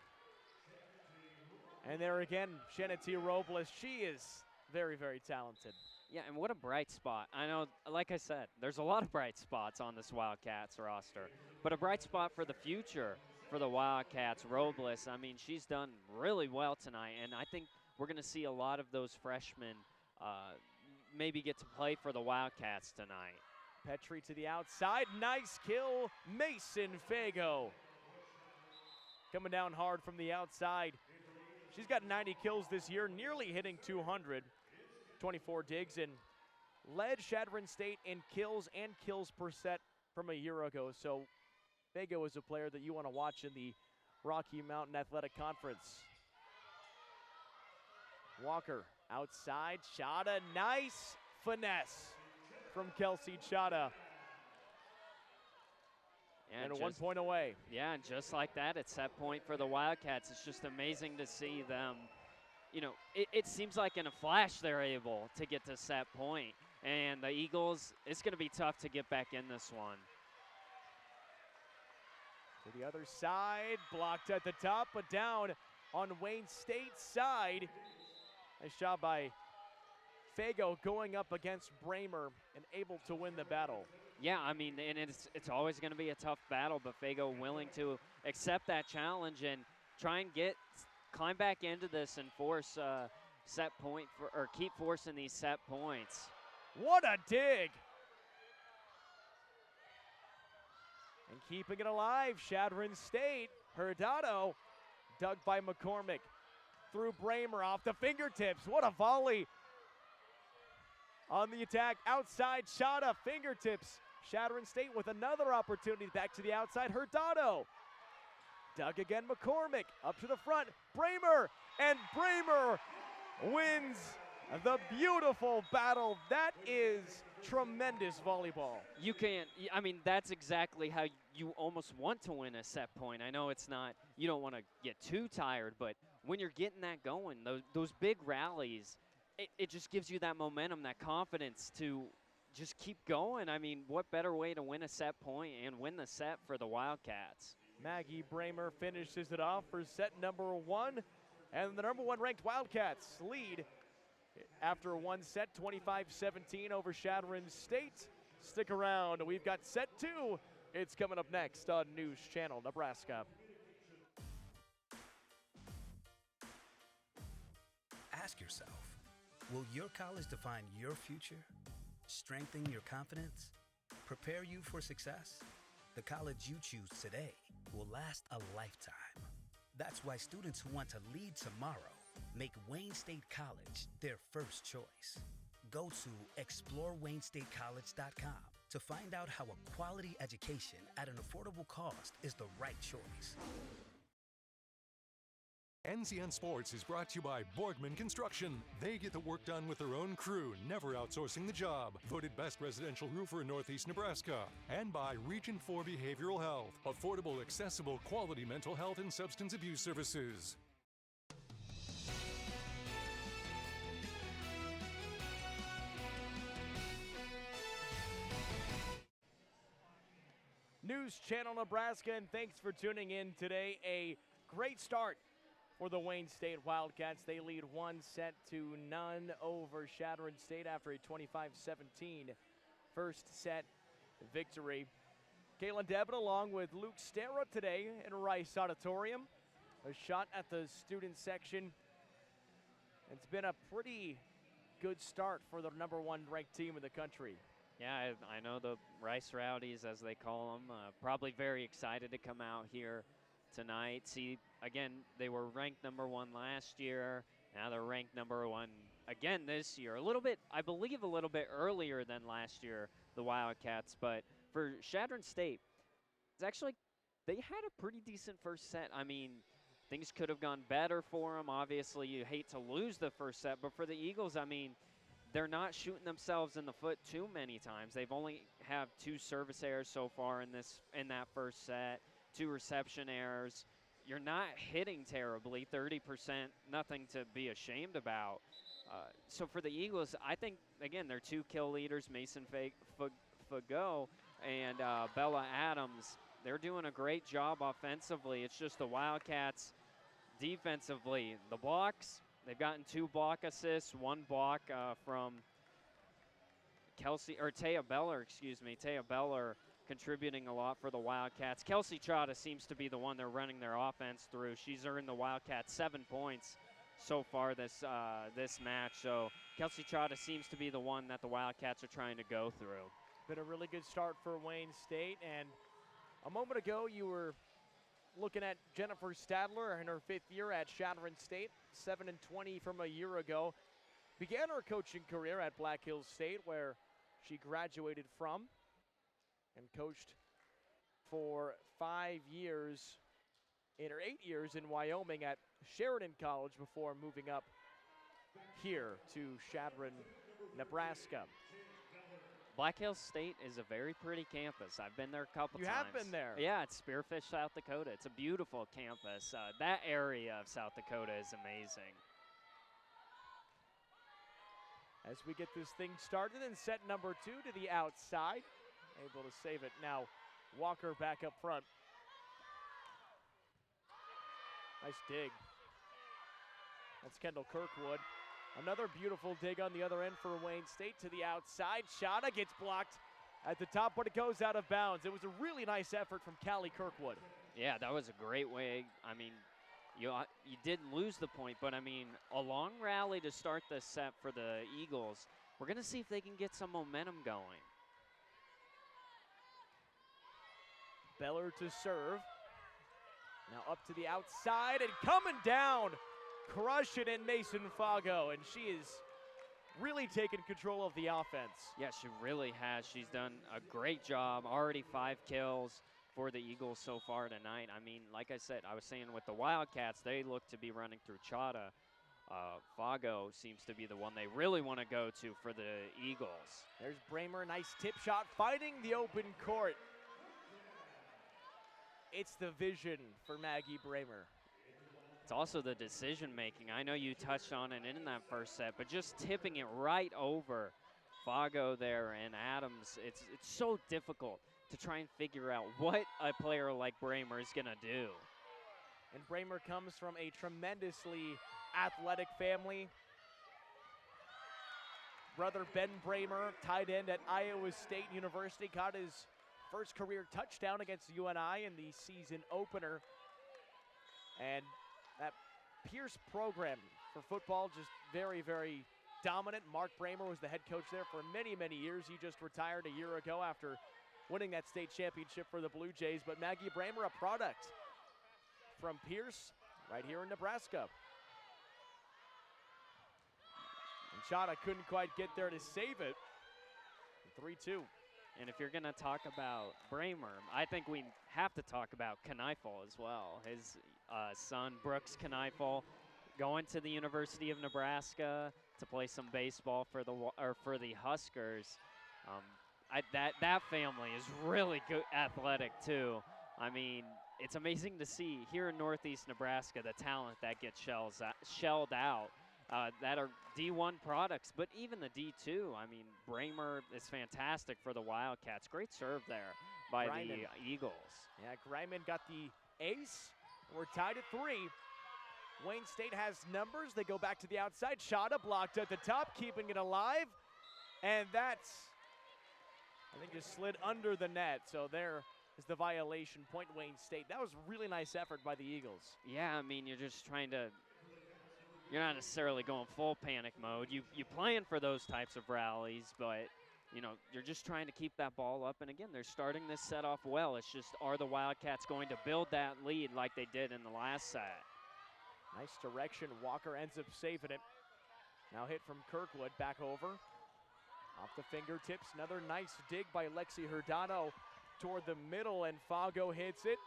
And there again, Shanity Robles, she is very, very talented. Yeah, and what a bright spot. I know, like I said, there's a lot of bright spots on this Wildcats roster, but a bright spot for the future for the Wildcats, Robles. I mean, she's done really well tonight, and I think we're going to see a lot of those freshmen maybe get to play for the Wildcats tonight. Petrie to the outside. Nice kill, Mason Fago. Coming down hard from the outside. She's got 90 kills this year, nearly hitting 200. 24 digs, and led Chadron State in kills and kills per set from a year ago. So Fago is a player that you want to watch in the Rocky Mountain Athletic Conference. Walker outside. Chada, nice finesse from Kelsey Chada. And 1 point away. Yeah, and just like that, it's set point for the Wildcats. It's just amazing to see them. It seems like in a flash they're able to get to set point. And the Eagles, it's going to be tough to get back in this one. To the other side, blocked at the top, but down on Wayne State's side. Nice job by Fago going up against Bramer and able to win the battle. Yeah, I mean, and it's always going to be a tough battle, but Fago willing to accept that challenge and try and climb back into this and force set point or keep forcing these set points. What a dig! And keeping it alive, Chadron State. Hurtado dug by McCormick. Through Bramer off the fingertips. What a volley! On the attack, outside Chada, fingertips. Chadron State with another opportunity back to the outside. Hurtado. Dug again, McCormick. Up to the front, Bramer. And Bramer wins the beautiful battle. That is tremendous volleyball. That's exactly how you almost want to win a set point. I know it's not, you don't want to get too tired, but when you're getting that going, those big rallies, it just gives you that momentum, that confidence to just keep going. I mean, what better way to win a set point and win the set for the Wildcats? Maggie Bramer finishes it off for set number 1. And the number 1 ranked Wildcats lead after one set, 25-17 over Chadron State. Stick around. We've got set 2. It's coming up next on News Channel Nebraska. Ask yourself, will your college define your future? Strengthen your confidence? Prepare you for success? The college you choose today will last a lifetime. That's why students who want to lead tomorrow make Wayne State College their first choice. Go to explorewayneStateCollege.com to find out how a quality education at an affordable cost is the right choice. NCN Sports is brought to you by Borgman Construction. They get the work done with their own crew, never outsourcing the job. Voted best residential roofer in Northeast Nebraska. And by Region 4 Behavioral Health. Affordable, accessible, quality mental health and substance abuse services. News Channel Nebraska, and thanks for tuning in today. A great start for the Wayne State Wildcats. They lead 1-0 over Chadron State after a 25-17 first set victory. Kalen Devitt along with Luke Stera today in Rice Auditorium. A shot at the student section. It's been a pretty good start for the number 1 ranked team in the country. Yeah, I know the Rice Rowdies, as they call them, probably very excited to come out here tonight. See, again, they were ranked number 1 last year. Now they're ranked number 1 again this year. I believe a little bit earlier than last year, the Wildcats. But for Chadron State, it's actually, they had a pretty decent first set. I mean, things could have gone better for them. Obviously, you hate to lose the first set. But for the Eagles, I mean, they're not shooting themselves in the foot too many times. They've only have 2 service errors so far in that first set, 2 reception errors. You're not hitting terribly, 30%, nothing to be ashamed about. So for the Eagles, I think, again, their 2 kill leaders, Mason Fago and Bella Adams, they're doing a great job offensively. It's just the Wildcats defensively. The blocks, they've gotten 2 block assists, 1 block from Taya Beller, Taya Beller contributing a lot for the Wildcats. Kelsey Chada seems to be the one they're running their offense through. She's earned the Wildcats 7 points so far this match. So Kelsey Chada seems to be the one that the Wildcats are trying to go through. Been a really good start for Wayne State, and a moment ago you were looking at Jennifer Stadler in her 5th year at Chadron State, 7-20 from a year ago. Began her coaching career at Black Hills State, where she graduated from, and coached for 8 years in Wyoming at Sheridan College before moving up here to Chadron, Nebraska. Black Hills State is a very pretty campus. I've been there a couple times. You have been there? Yeah, it's Spearfish, South Dakota. It's a beautiful campus. That area of South Dakota is amazing. As we get this thing started in set number 2 to the outside. Able to save it now. Walker back up front. Nice dig. That's Kendall Kirkwood. Another beautiful dig on the other end for Wayne State to the outside. Shada gets blocked at the top, but it goes out of bounds. It was a really nice effort from Callie Kirkwood. Yeah, that was a great way. I mean, you didn't lose the point, but I mean, a long rally to start this set for the Eagles. We're going to see if they can get some momentum going. Beller to serve. Now up to the outside and coming down. Crushing in Mason Fago, and she is really taking control of the offense. Yeah, she really has. She's done a great job. Already 5 kills for the Eagles so far tonight. I mean, like I said, I was saying with the Wildcats, they look to be running through Chada. Fago seems to be the one they really want to go to for the Eagles. There's Bramer, nice tip shot, finding the open court. It's the vision for Maggie Bramer. It's also the decision making. I know you touched on it in that first set, but just tipping it right over Fago there and Adams, it's so difficult to try and figure out what a player like Bramer is going to do. And Bramer comes from a tremendously athletic family. Brother Ben Bramer, tight end at Iowa State University, caught his first career touchdown against UNI in the season opener. And that Pierce program for football just very, very dominant. Mark Bramer was the head coach there for many, many years. He just retired a year ago after winning that state championship for the Blue Jays. But Maggie Bramer, a product from Pierce right here in Nebraska. And Chada couldn't quite get there to save it. 3-2. And if you're going to talk about Bramer, I think we have to talk about Kneifel as well. His son, Brooks Kneifel, going to the University of Nebraska to play some baseball for the Huskers. That family is really good, athletic too. I mean, it's amazing to see here in Northeast Nebraska the talent that gets shelled out that are D1 products, but even the D2. I mean, Bramer is fantastic for the Wildcats. Great serve there by the Eagles. Yeah, Greiman got the ace. We're tied at 3. Wayne State has numbers. They go back to the outside. Chada blocked at the top, keeping it alive. And that's, I think, just slid under the net. So there is the violation point, Wayne State. That was a really nice effort by the Eagles. Yeah, I mean, you're just trying to, you're not necessarily going full panic mode. You're playing for those types of rallies, but, you know, you're just trying to keep that ball up. And again, they're starting this set off well. It's just, are the Wildcats going to build that lead like they did in the last set? Nice direction. Walker ends up saving it. Now hit from Kirkwood, back over. Off the fingertips, another nice dig by Lexi Hurdano toward the middle, and Fago hits it.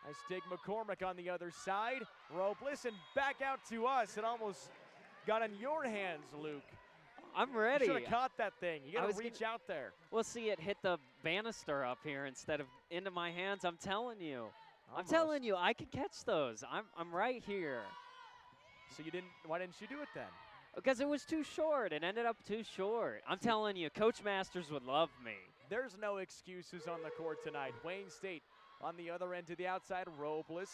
Nice dig, McCormick on the other side. Robles, and back out to us. It almost got in your hands, Luke. I'm ready. You should have caught that thing. You got to reach out there. We'll see it hit the banister up here instead of into my hands. I'm telling you. Almost. I'm telling you, I can catch those. I'm right here. So you didn't? Why didn't you do it then? Because it was too short. It ended up too short. I'm telling you, Coach Masters would love me. There's no excuses on the court tonight. Wayne State on the other end to the outside. Robles.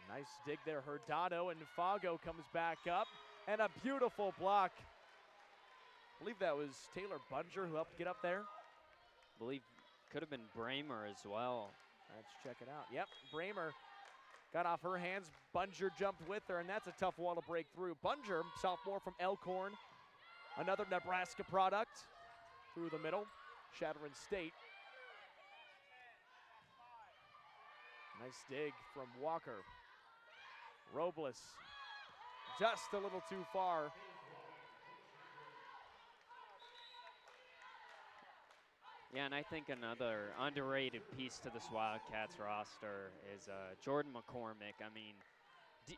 Nice dig there, Hurdano, and Fago comes back up. And a beautiful block. I believe that was Taylor Bunger who helped get up there. I believe could have been Bramer as well. Let's check it out. Yep, Bramer got off her hands. Bunger jumped with her, and that's a tough wall to break through. Bunger, sophomore from Elkhorn, another Nebraska product, through the middle. Chadron State. Nice dig from Walker. Robles, just a little too far. Yeah, and I think another underrated piece to this Wildcats roster is Jordan McCormick. I mean,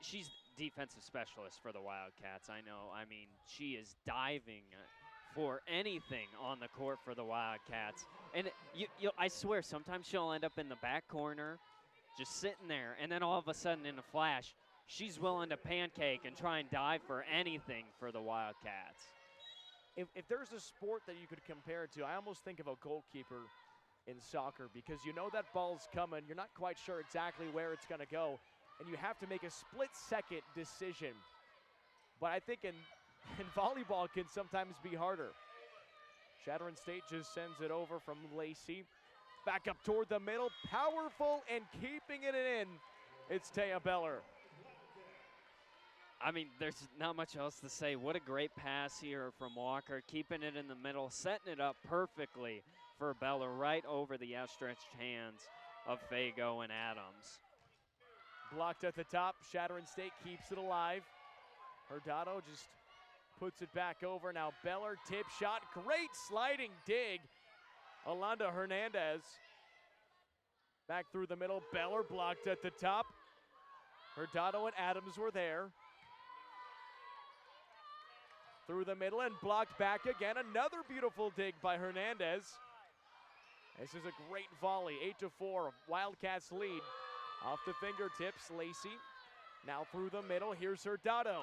she's defensive specialist for the Wildcats. I know. I mean, she is diving for anything on the court for the Wildcats. And I swear, sometimes she'll end up in the back corner, just sitting there, and then all of a sudden in a flash, she's willing to pancake and try and dive for anything for the Wildcats. If there's a sport that you could compare it to, I almost think of a goalkeeper in soccer, because you know that ball's coming. You're not quite sure exactly where it's going to go, and you have to make a split-second decision. But I think in volleyball can sometimes be harder. Chadron State just sends it over from Lacey. Back up toward the middle. Powerful and keeping it in. It's Taya Beller. I mean, there's not much else to say. What a great pass here from Walker, keeping it in the middle, setting it up perfectly for Beller, right over the outstretched hands of Fago and Adams. Blocked at the top. Chadron State keeps it alive. Hurdano just puts it back over. Now Beller, tip shot, great sliding dig. Alonda Hernandez back through the middle. Beller blocked at the top. Hurdano and Adams were there. Through the middle and blocked back again. Another beautiful dig by Hernandez. This is a great volley. 8-4, Wildcats lead. Off the fingertips, Lacey. Now through the middle, here's Hurdano.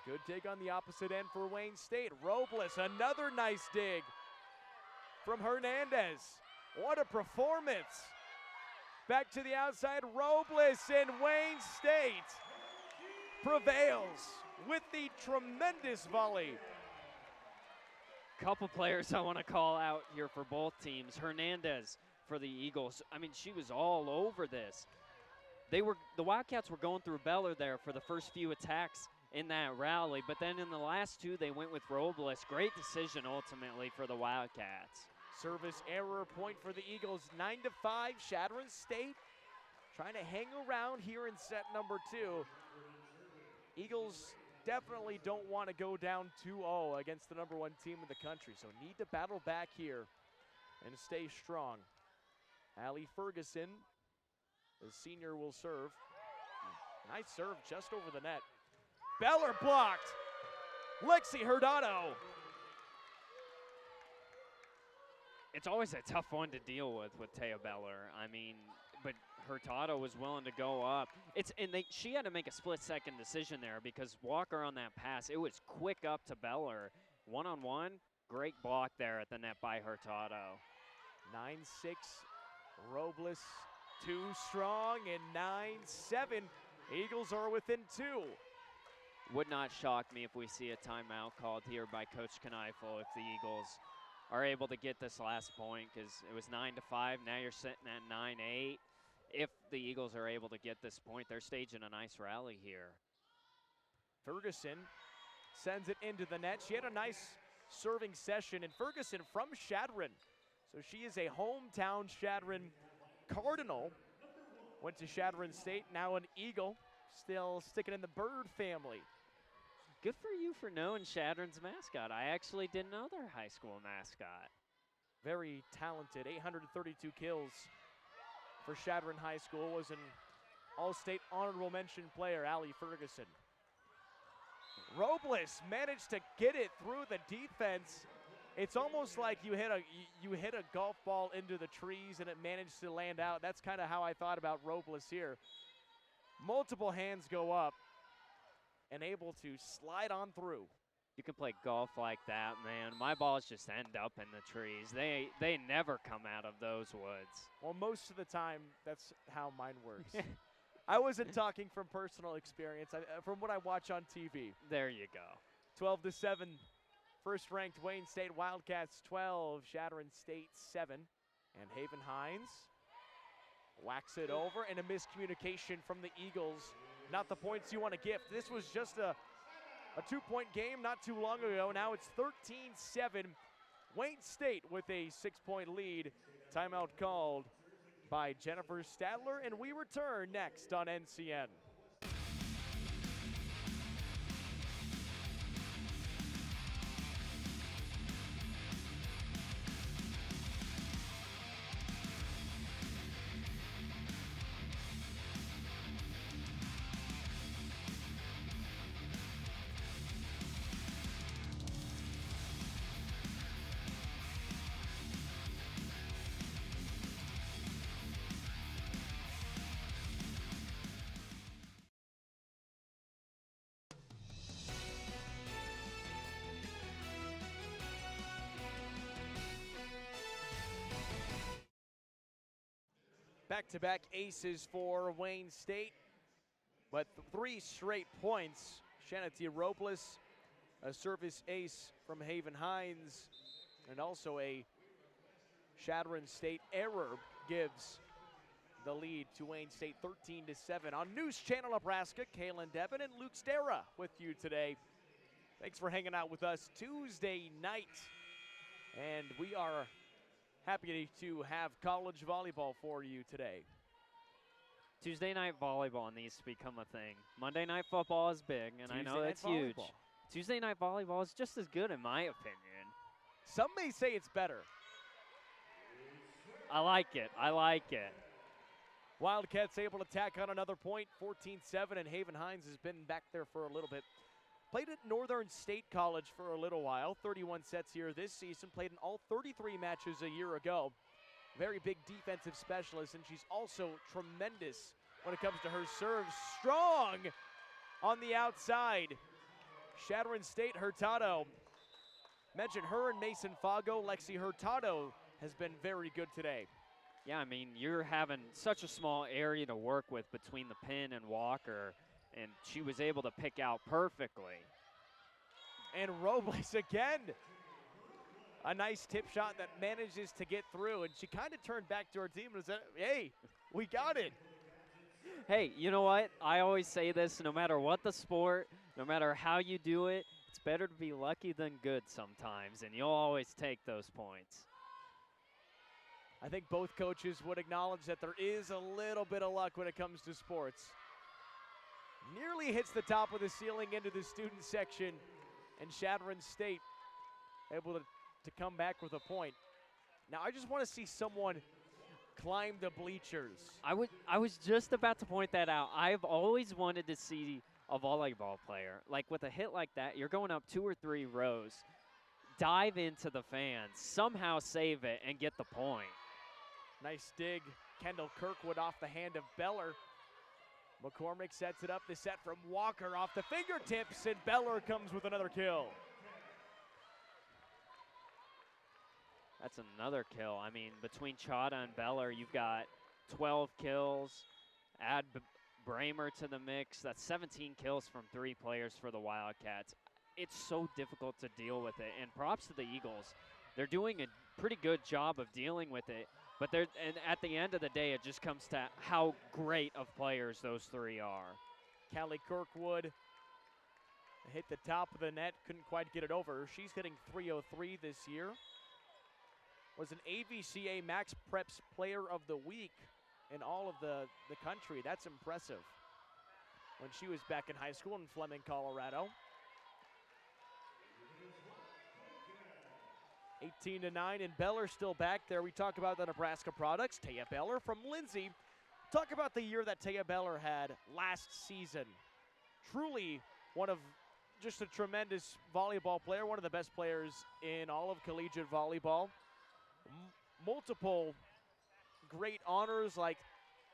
Good dig on the opposite end for Wayne State. Robles, another nice dig from Hernandez. What a performance. Back to the outside, Robles, and Wayne State prevails with the tremendous volley. Couple players I want to call out here for both teams. Hernandez for the Eagles. I mean, she was all over this. The Wildcats were going through Beller there for the first few attacks in that rally, but then in the last two, they went with Robles. Great decision ultimately for the Wildcats. Service error point for the Eagles, 9-5. Chadron State trying to hang around here in set number 2. Eagles definitely don't want to go down 2-0 against the number 1 team in the country, so need to battle back here and stay strong. Allie Ferguson, the senior, will serve. Nice serve just over the net. Beller blocked. Lexi Hurtado. It's always a tough one to deal with Taya Beller. I mean, but Hurtado was willing to go up. She had to make a split-second decision there because Walker on that pass, it was quick up to Beller. One-on-one, great block there at the net by Hurtado. 9-6, Robles too strong, and 9-7. Eagles are within 2. Would not shock me if we see a timeout called here by Coach Kneifel if the Eagles are able to get this last point, because it was 9-5. Now you're sitting at 9-8. If the Eagles are able to get this point, they're staging a nice rally here. Ferguson sends it into the net. She had a nice serving session, and Ferguson from Chadron. So she is a hometown Chadron Cardinal. Went to Chadron State, now an Eagle, still sticking in the Bird family. Good for you for knowing Chadron's mascot. I actually didn't know their high school mascot. Very talented, 832 kills for Chadron High School. Was an All-State honorable mention player, Allie Ferguson. Robles managed to get it through the defense. It's almost like you hit a golf ball into the trees and it managed to land out. That's kind of how I thought about Robles here. Multiple hands go up and able to slide on through. You can play golf like that, man. My balls just end up in the trees. They never come out of those woods. Well, most of the time, that's how mine works. I wasn't talking from personal experience, from what I watch on TV. There you go. 12-7. First-ranked Wayne State Wildcats 12, Chadron State 7. And Haven Hines whacks it over, and a miscommunication from the Eagles. Not the points you want to gift. This was just a 2-point game not too long ago. Now it's 13-7. Wayne State with a 6-point lead. Timeout called by Jennifer Stadler, and we return next on NCN. Back-to-back aces for Wayne State, but 3 straight points. Shanity Robles, a service ace from Haven Hines, and also a Chadron State error gives the lead to Wayne State 13-7. On News Channel Nebraska, Kaylin Devin and Luke Stera with you today. Thanks for hanging out with us Tuesday night, and we are happy to have college volleyball for you today. Tuesday night volleyball needs to become a thing. Monday night football is big, and I know that's huge. Tuesday night volleyball is just as good in my opinion. Some may say it's better. I like it. I like it. Wildcats able to tack on another point, 14-7, and Haven Hines has been back there for a little bit. Played at Northern State College for a little while, 31 sets here this season, played in all 33 matches a year ago. Very big defensive specialist, and she's also tremendous when it comes to her serve. Strong on the outside. Chadron State, Hurtado. Mentioned her and Mason Fago. Lexi Hurtado has been very good today. Yeah, I mean, you're having such a small area to work with between the pin and Walker, and she was able to pick out perfectly. And Robles again. A nice tip shot that manages to get through, and she kind of turned back to her team and said, hey, we got it. Hey, you know what? I always say this, no matter what the sport, no matter how you do it, it's better to be lucky than good sometimes, and you'll always take those points. I think both coaches would acknowledge that there is a little bit of luck when it comes to sports. Nearly hits the top of the ceiling into the student section, and Chadron State able to come back with a point. Now, I just want to see someone climb the bleachers. I was just about to point that out. I've always wanted to see a volleyball player. Like with a hit like that, you're going up 2 or 3 rows, dive into the fans, somehow save it, and get the point. Nice dig. Kendall Kirkwood off the hand of Beller. McCormick sets it up. The set from Walker off the fingertips, and Beller comes with another kill. That's another kill. I mean, between Chada and Beller, you've got 12 kills. Add Bramer to the mix. That's 17 kills from 3 players for the Wildcats. It's so difficult to deal with it, and props to the Eagles. They're doing a pretty good job of dealing with it, but and at the end of the day, it just comes to how great of players those 3 are. Callie Kirkwood hit the top of the net, couldn't quite get it over. She's hitting .303 this year. Was an AVCA Max Preps Player of the Week in all of the country. That's impressive. When she was back in high school in Fleming, Colorado. 18-9, and Beller still back there. We talk about the Nebraska products. Taya Beller from Lindsay. Talk about the year that Taya Beller had last season. Truly one of just a tremendous volleyball player, one of the best players in all of collegiate volleyball. Multiple great honors like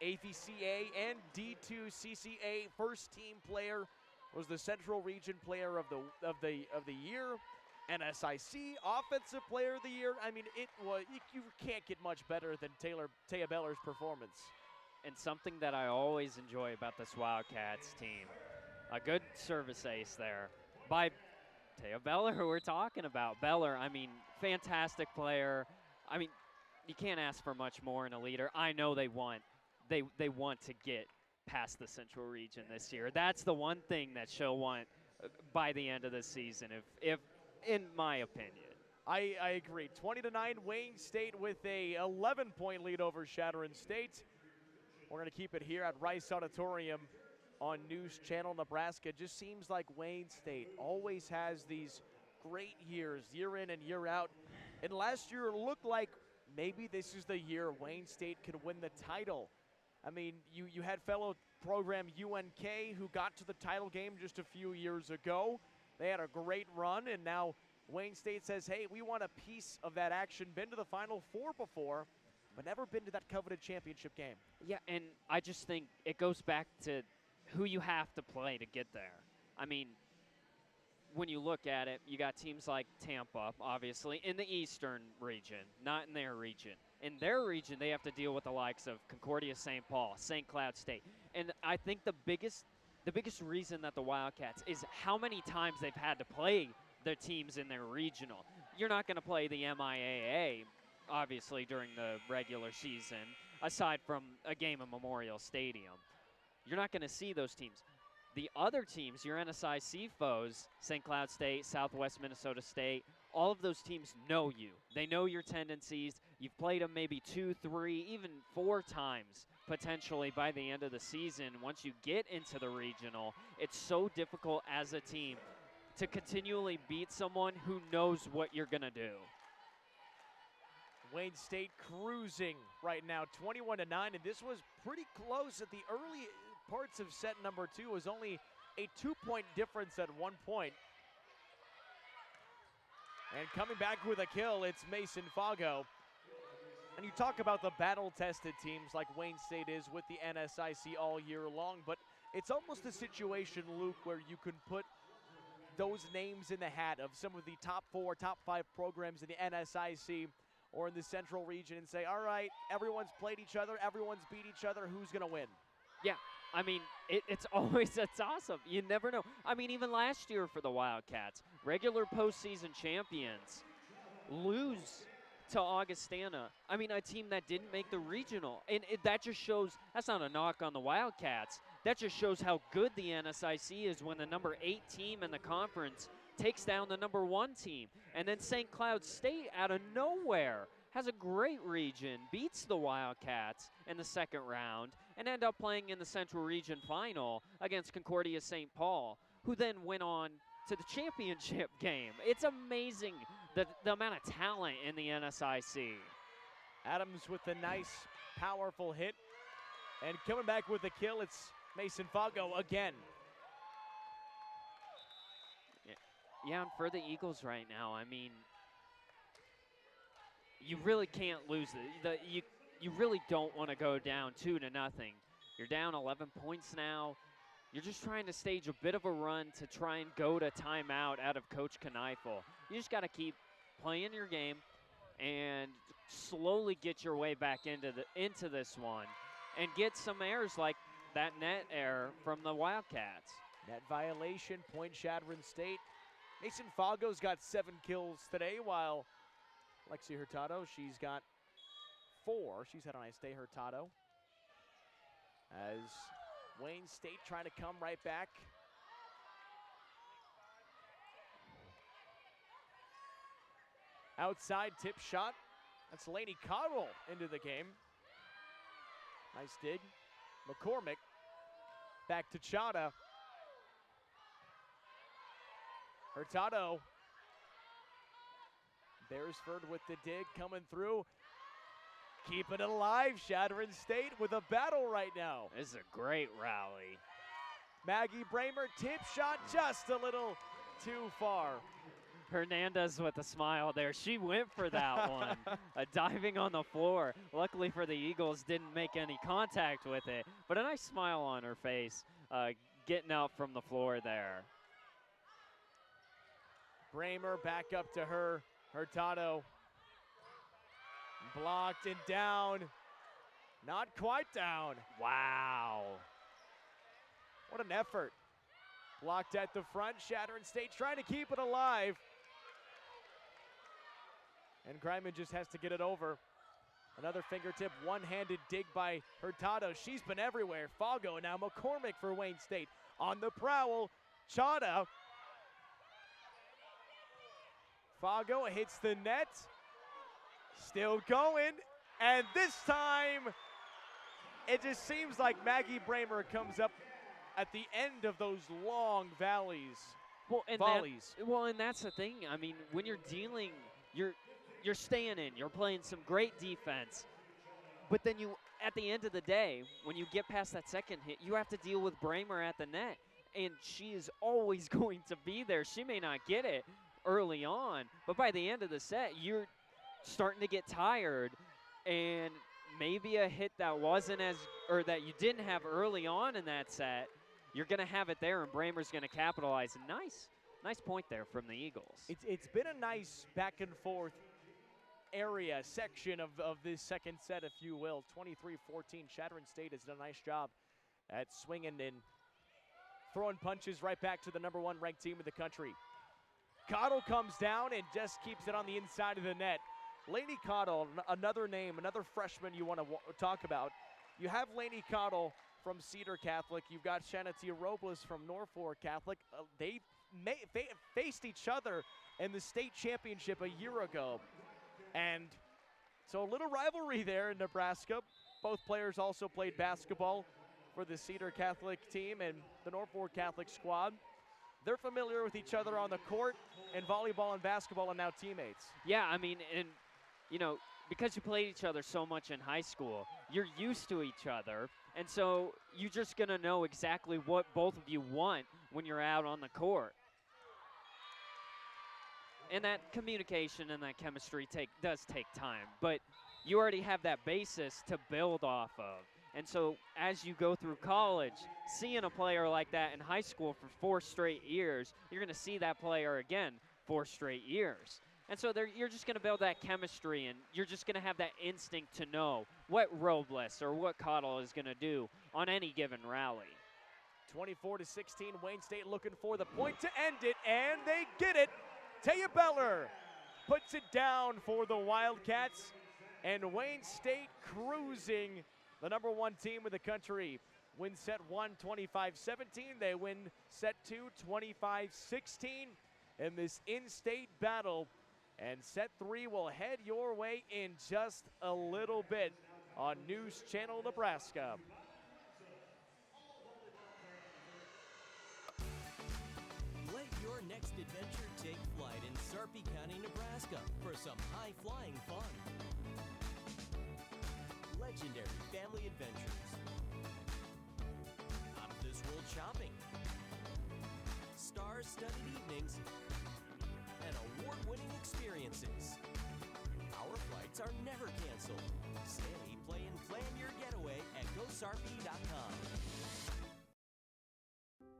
AVCA and D2 CCA first team player, was the Central Region Player of the Year. NSIC Offensive Player of the Year. I mean, you can't get much better than Taya Beller's performance. And something that I always enjoy about this Wildcats team, a good service ace there by Taya Beller, who we're talking about. Beller, I mean, fantastic player. I mean, you can't ask for much more in a leader. I know they want to get past the Central Region this year. That's the one thing that she'll want by the end of the season, if in my opinion. I agree. 20-9, Wayne State with a 11-point lead over Chadron State. We're going to keep it here at Rice Auditorium on News Channel Nebraska. It just seems like Wayne State always has these great years, year in and year out. And last year looked like maybe this is the year Wayne State could win the title. I mean, you had fellow program UNK who got to the title game just a few years ago. They had a great run, and now Wayne State says, hey, we want a piece of that action. Been to the Final Four before, but never been to that coveted championship game. Yeah, and I just think it goes back to who you have to play to get there. I mean, when you look at it, you got teams like Tampa, obviously, in the Eastern region, not in their region. In their region, they have to deal with the likes of Concordia St. Paul, St. Cloud State. And I think the biggest reason that the Wildcats is how many times they've had to play their teams in their regional. You're not going to play the MIAA, obviously, during the regular season, aside from a game in Memorial Stadium. You're not going to see those teams. The other teams, your NSIC foes, St. Cloud State, Southwest Minnesota State, all of those teams know you. They know your tendencies. You've played them maybe 2, 3, even 4 times potentially by the end of the season. Once you get into the regional, it's so difficult as a team to continually beat someone who knows what you're going to do. Wayne State cruising right now, 21-9, and this was pretty close at the early parts of set number 2. It was only a 2-point difference at one point. And coming back with a kill, it's Mason Fago. And you talk about the battle-tested teams like Wayne State is with the NSIC all year long, but it's almost a situation, Luke, where you can put those names in the hat of some of the top 4, top 5 programs in the NSIC or in the Central region and say, all right, everyone's played each other, everyone's beat each other, who's going to win? Yeah, I mean, it's always a toss-up. You never know. I mean, even last year for the Wildcats, regular postseason champions lose to Augustana. I mean, a team that didn't make the regional. And that just shows, that's not a knock on the Wildcats. That just shows how good the NSIC is when the number 8 team in the conference takes down the number 1 team. And then St. Cloud State, out of nowhere, has a great region, beats the Wildcats in the second round, and end up playing in the Central Region Final against Concordia St. Paul, who then went on to the championship game. It's amazing the amount of talent in the NSIC. Adams with the nice, powerful hit. And coming back with the kill, it's Mason Fago again. Yeah, and for the Eagles right now, I mean, you really can't lose it. You really don't want to go down 2-0. You're down 11 points now. You're just trying to stage a bit of a run to try and go to timeout out of Coach Kneifel. You just got to keep playing your game and slowly get your way back into this one and get some errors like that net error from the Wildcats. Net violation, point Chadron State. Mason Fago's got 7 kills today, while Lexi Hurtado, she's got 4. She's had a nice day, Hurtado. As Wayne State trying to come right back. Outside tip shot. That's Lainey Cottle into the game. Nice dig. McCormick back to Chada. Hurtado. Beresford with the dig coming through. Keeping it alive, Chadron State with a battle right now. This is a great rally. Maggie Bramer, tip shot just a little too far. Hernandez with a smile there. She went for that one. Diving on the floor. Luckily for the Eagles, didn't make any contact with it. But a nice smile on her face, getting out from the floor there. Bramer back up to her. Hurtado. Blocked and down. Not quite down. Wow. What an effort. Blocked at the front. Chadron State trying to keep it alive. And Greiman just has to get it over. Another fingertip, one-handed dig by Hurtado. She's been everywhere. Fago, now McCormick for Wayne State. On the prowl, Chada. Fago hits the net. Still going. And this time, it just seems like Maggie Bramer comes up at the end of those long volleys. And that's the thing. I mean, when you're dealing, you're staying in. You're playing some great defense. But then at the end of the day, when you get past that second hit, you have to deal with Bramer at the net. And she is always going to be there. She may not get it early on, but by the end of the set, you're starting to get tired. And maybe a hit that that you didn't have early on in that set, you're going to have it there, and Bramer's going to capitalize. Nice point there from the Eagles. It's been a nice back and forth section of this second set, if you will. 23-14. Chadron State has done a nice job at swinging and throwing punches right back to the number 1 ranked team in the country. Cottle comes down and just keeps it on the inside of the net. Lainey Cottle, another name, another freshman you want to talk about. You have Lainey Cottle from Cedar Catholic. You've got Shanatia Robles from Norfolk Catholic. They faced each other in the state championship a year ago. And so a little rivalry there in Nebraska. Both players also played basketball for the Cedar Catholic team and the Norfolk Catholic squad. They're familiar with each other on the court in volleyball and basketball, and now teammates. Yeah, I mean, and because you played each other so much in high school, you're used to each other, and so you're just going to know exactly what both of you want when you're out on the court. And that communication and that chemistry does take time, but you already have that basis to build off of. And so as you go through college, seeing a player like that in high school for 4 straight years, you're going to see that player again 4 straight years. And so you're just going to build that chemistry, and you're just going to have that instinct to know what Robles or what Cottle is going to do on any given rally. 24-16, Wayne State looking for the point to end it, and they get it. Taya Beller puts it down for the Wildcats, and Wayne State cruising, the number 1 team in the country. Win set 1, 25-17. They win set 2, 25-16 in this in-state battle. And set 3 will head your way in just a little bit on News Channel Nebraska. Let your next adventure take flight in Sarpy County, Nebraska for some high-flying fun. Legendary family adventures. Out-of-this-world shopping. Star-studded evenings. And award-winning experiences. Our flights are never canceled. Stay, play, and plan your getaway at GoSarpy.com.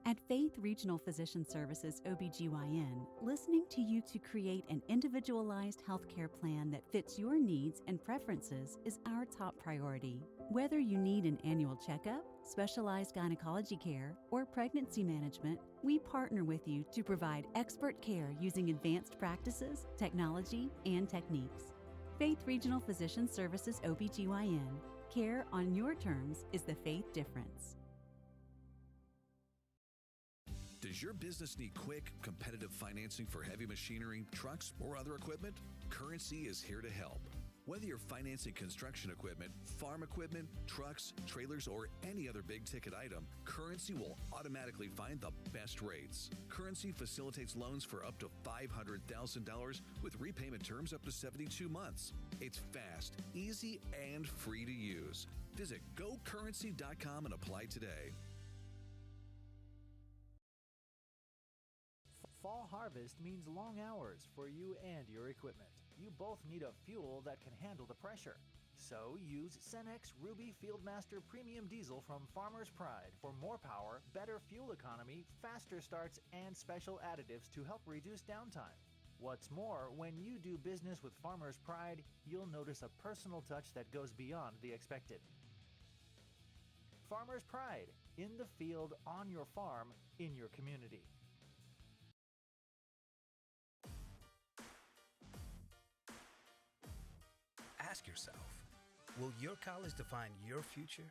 At Faith Regional Physician Services OBGYN, listening to you to create an individualized healthcare plan that fits your needs and preferences is our top priority. Whether you need an annual checkup, specialized gynecology care, or pregnancy management, we partner with you to provide expert care using advanced practices, technology, and techniques. Faith Regional Physician Services OBGYN. Care on your terms is the Faith difference. Does your business need quick, competitive financing for heavy machinery, trucks, or other equipment? Currency is here to help. Whether you're financing construction equipment, farm equipment, trucks, trailers, or any other big-ticket item, Currency will automatically find the best rates. Currency facilitates loans for up to $500,000 with repayment terms up to 72 months. It's fast, easy, and free to use. Visit GoCurrency.com and apply today. Fall harvest means long hours for you and your equipment. You both need a fuel that can handle the pressure. So use Cenex Ruby Fieldmaster Premium Diesel from Farmer's Pride for more power, better fuel economy, faster starts, and special additives to help reduce downtime. What's more, when you do business with Farmer's Pride, you'll notice a personal touch that goes beyond the expected. Farmer's Pride, in the field, on your farm, in your community. Ask yourself, will your college define your future?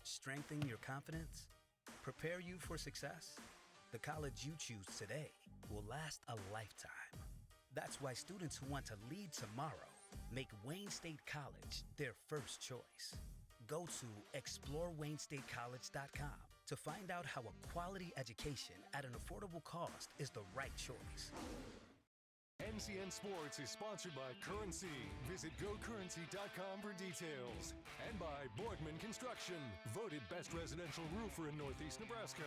Strengthen your confidence? Prepare you for success? The college you choose today will last a lifetime. That's why students who want to lead tomorrow make Wayne State College their first choice. Go to ExploreWayneStateCollege.com to find out how a quality education at an affordable cost is the right choice. NCN Sports is sponsored by Currency. Visit GoCurrency.com for details. And by Borgman Construction, voted best residential roofer in Northeast Nebraska.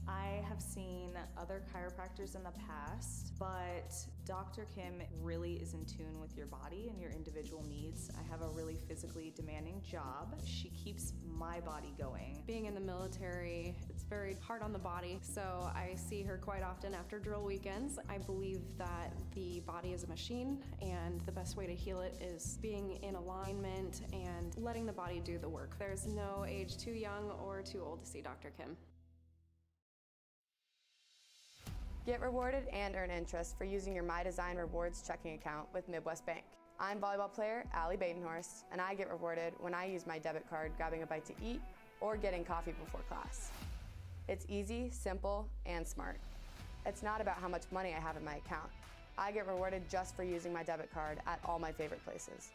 I have seen other chiropractors in the past, but Dr. Kim really is in tune with your body and your individual needs. I have a really physically demanding job. She keeps my body going. Being in the military, it's very hard on the body, so I see her quite often after drill weekends. I believe that the body is a machine, and the best way to heal it is being in alignment and letting the body do the work. There's no age too young or too old to see Dr. Kim. Get rewarded and earn interest for using your My Design Rewards checking account with Midwest Bank. I'm volleyball player Allie Badenhorst, and I get rewarded when I use my debit card grabbing a bite to eat or getting coffee before class. It's easy, simple, and smart. It's not about how much money I have in my account. I get rewarded just for using my debit card at all my favorite places.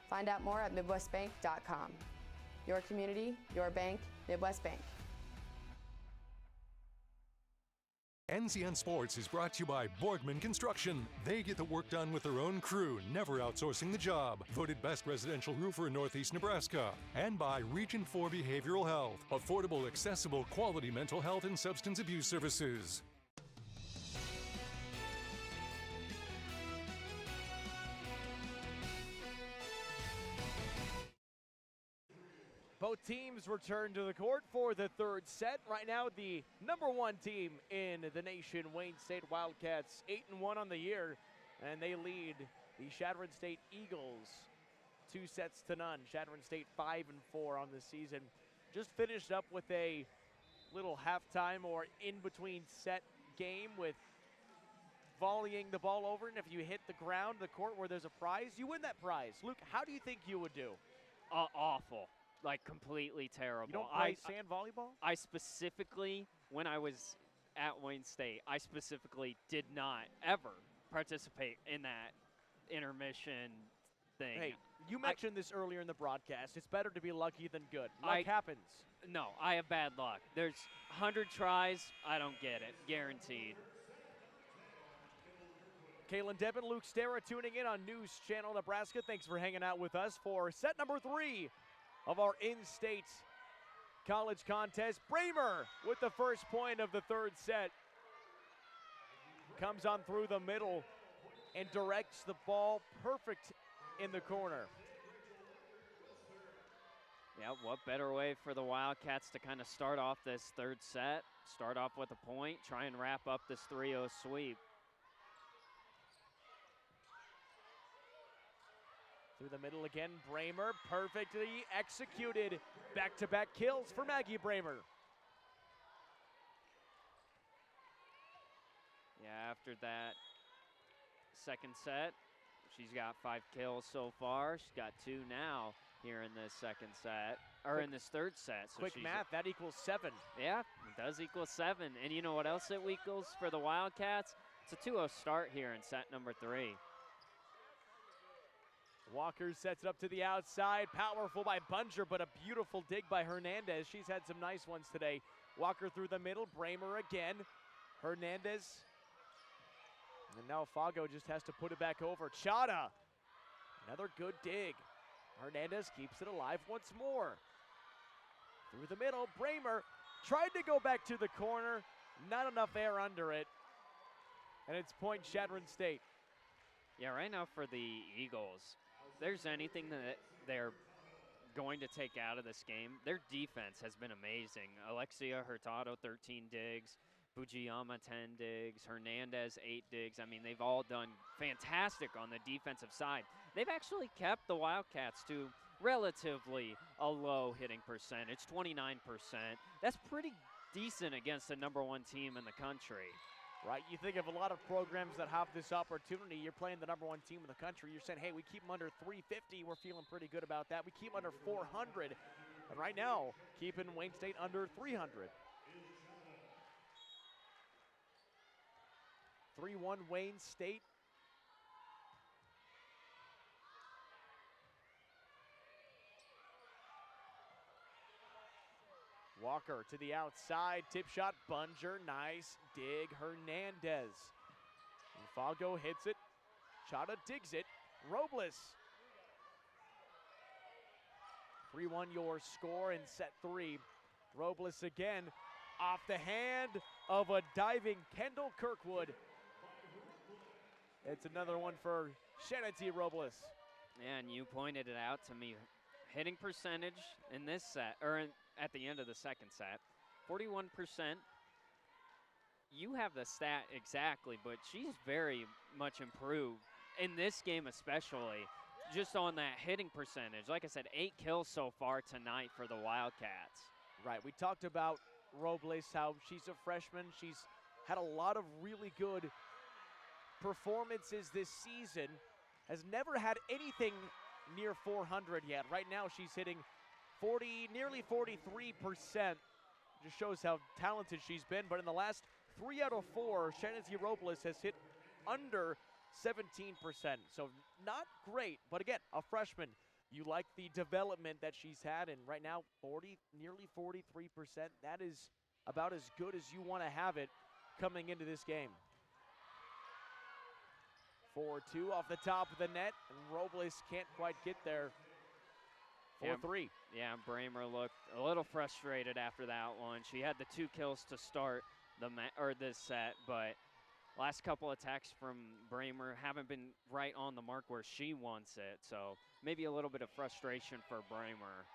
Find out more at MidwestBank.com. Your community, your bank, Midwest Bank. NCN Sports is brought to you by Borgman Construction. They get the work done with their own crew, never outsourcing the job. Voted best residential roofer in Northeast Nebraska. And by Region 4 Behavioral Health. Affordable, accessible, quality mental health and substance abuse services. Both teams return to the court for the third set. Right now, the number 1 team in the nation, Wayne State Wildcats, 8-1 on the year, and they lead the Chadron State Eagles 2-0. Chadron State 5-4 on the season. Just finished up with a little halftime or in-between set game with volleying the ball over, and if you hit the ground, the court where there's a prize, you win that prize. Luke, how do you think you would do? Awful. Like, completely terrible. You don't play sand volleyball? I specifically, when I was at Wayne State, I specifically did not ever participate in that intermission thing. Hey, you mentioned this earlier in the broadcast. It's better to be lucky than good. Luck happens. No, I have bad luck. There's 100 tries, I don't get it. Guaranteed. Kaylin Devin, Luke Stera tuning in on News Channel Nebraska. Thanks for hanging out with us for set number 3 of our in-state college contest. Bramer with the first point of the third set. Comes on through the middle and directs the ball perfect in the corner. Yeah, what better way for the Wildcats to kind of start off this third set, start off with a point, try and wrap up this 3-0 sweep. Through the middle again, Bramer, perfectly executed. Back-to-back kills for Maggie Bramer. Yeah, after that second set, she's got 5 kills so far. She's got 2 now here in this second set, or in this third set. So quick math, that equals 7. Yeah, it does equal 7. And you know what else it equals for the Wildcats? It's a 2-0 start here in set number 3. Walker sets it up to the outside. Powerful by Bunger, but a beautiful dig by Hernandez. She's had some nice ones today. Walker through the middle. Bramer again. Hernandez. And now Fago just has to put it back over. Chada. Another good dig. Hernandez keeps it alive once more. Through the middle. Bramer tried to go back to the corner. Not enough air under it. And it's point Chadron State. Yeah, right now for the Eagles, if there's anything that they're going to take out of this game, their defense has been amazing. Alexia Hurtado, 13 digs. Fujiyama, 10 digs. Hernandez, 8 digs. I mean, they've all done fantastic on the defensive side. They've actually kept the Wildcats to relatively a low hitting percentage, 29%. That's pretty decent against the number 1 team in the country. Right, you think of a lot of programs that have this opportunity. You're playing the number 1 team in the country. You're saying, hey, we keep them under 350. We're feeling pretty good about that. We keep them under 400. And right now, keeping Wayne State under 300. 3-1 Wayne State. Walker to the outside, tip shot, Bunger, nice dig, Hernandez. And Fago hits it, Chada digs it, Robles. 3-1 your score in set 3. Robles again, off the hand of a diving Kendall Kirkwood. It's another one for Shanity Robles. Yeah, and you pointed it out to me. Hitting percentage in this set, or at the end of the second set, 41%. You have the stat exactly, but she's very much improved in this game especially, just on that hitting percentage. Like I said, 8 kills so far tonight for the Wildcats. Right, we talked about Robles, how she's a freshman. She's had a lot of really good performances this season, has never had anything near 400 yet. Right now she's hitting nearly 43%. Just shows how talented she's been, but in the last 3 out of 4, Shanity Robles has hit under 17%. So not great, but again, a freshman. You like the development that she's had, and right now nearly 43%. That is about as good as you want to have it coming into this game. 4-2 off the top of the net, and Robles can't quite get there. 4-3. Yeah, Bramer looked a little frustrated after that one. She had the 2 kills to start this set, but last couple attacks from Bramer haven't been right on the mark where she wants it, so maybe a little bit of frustration for Bramer.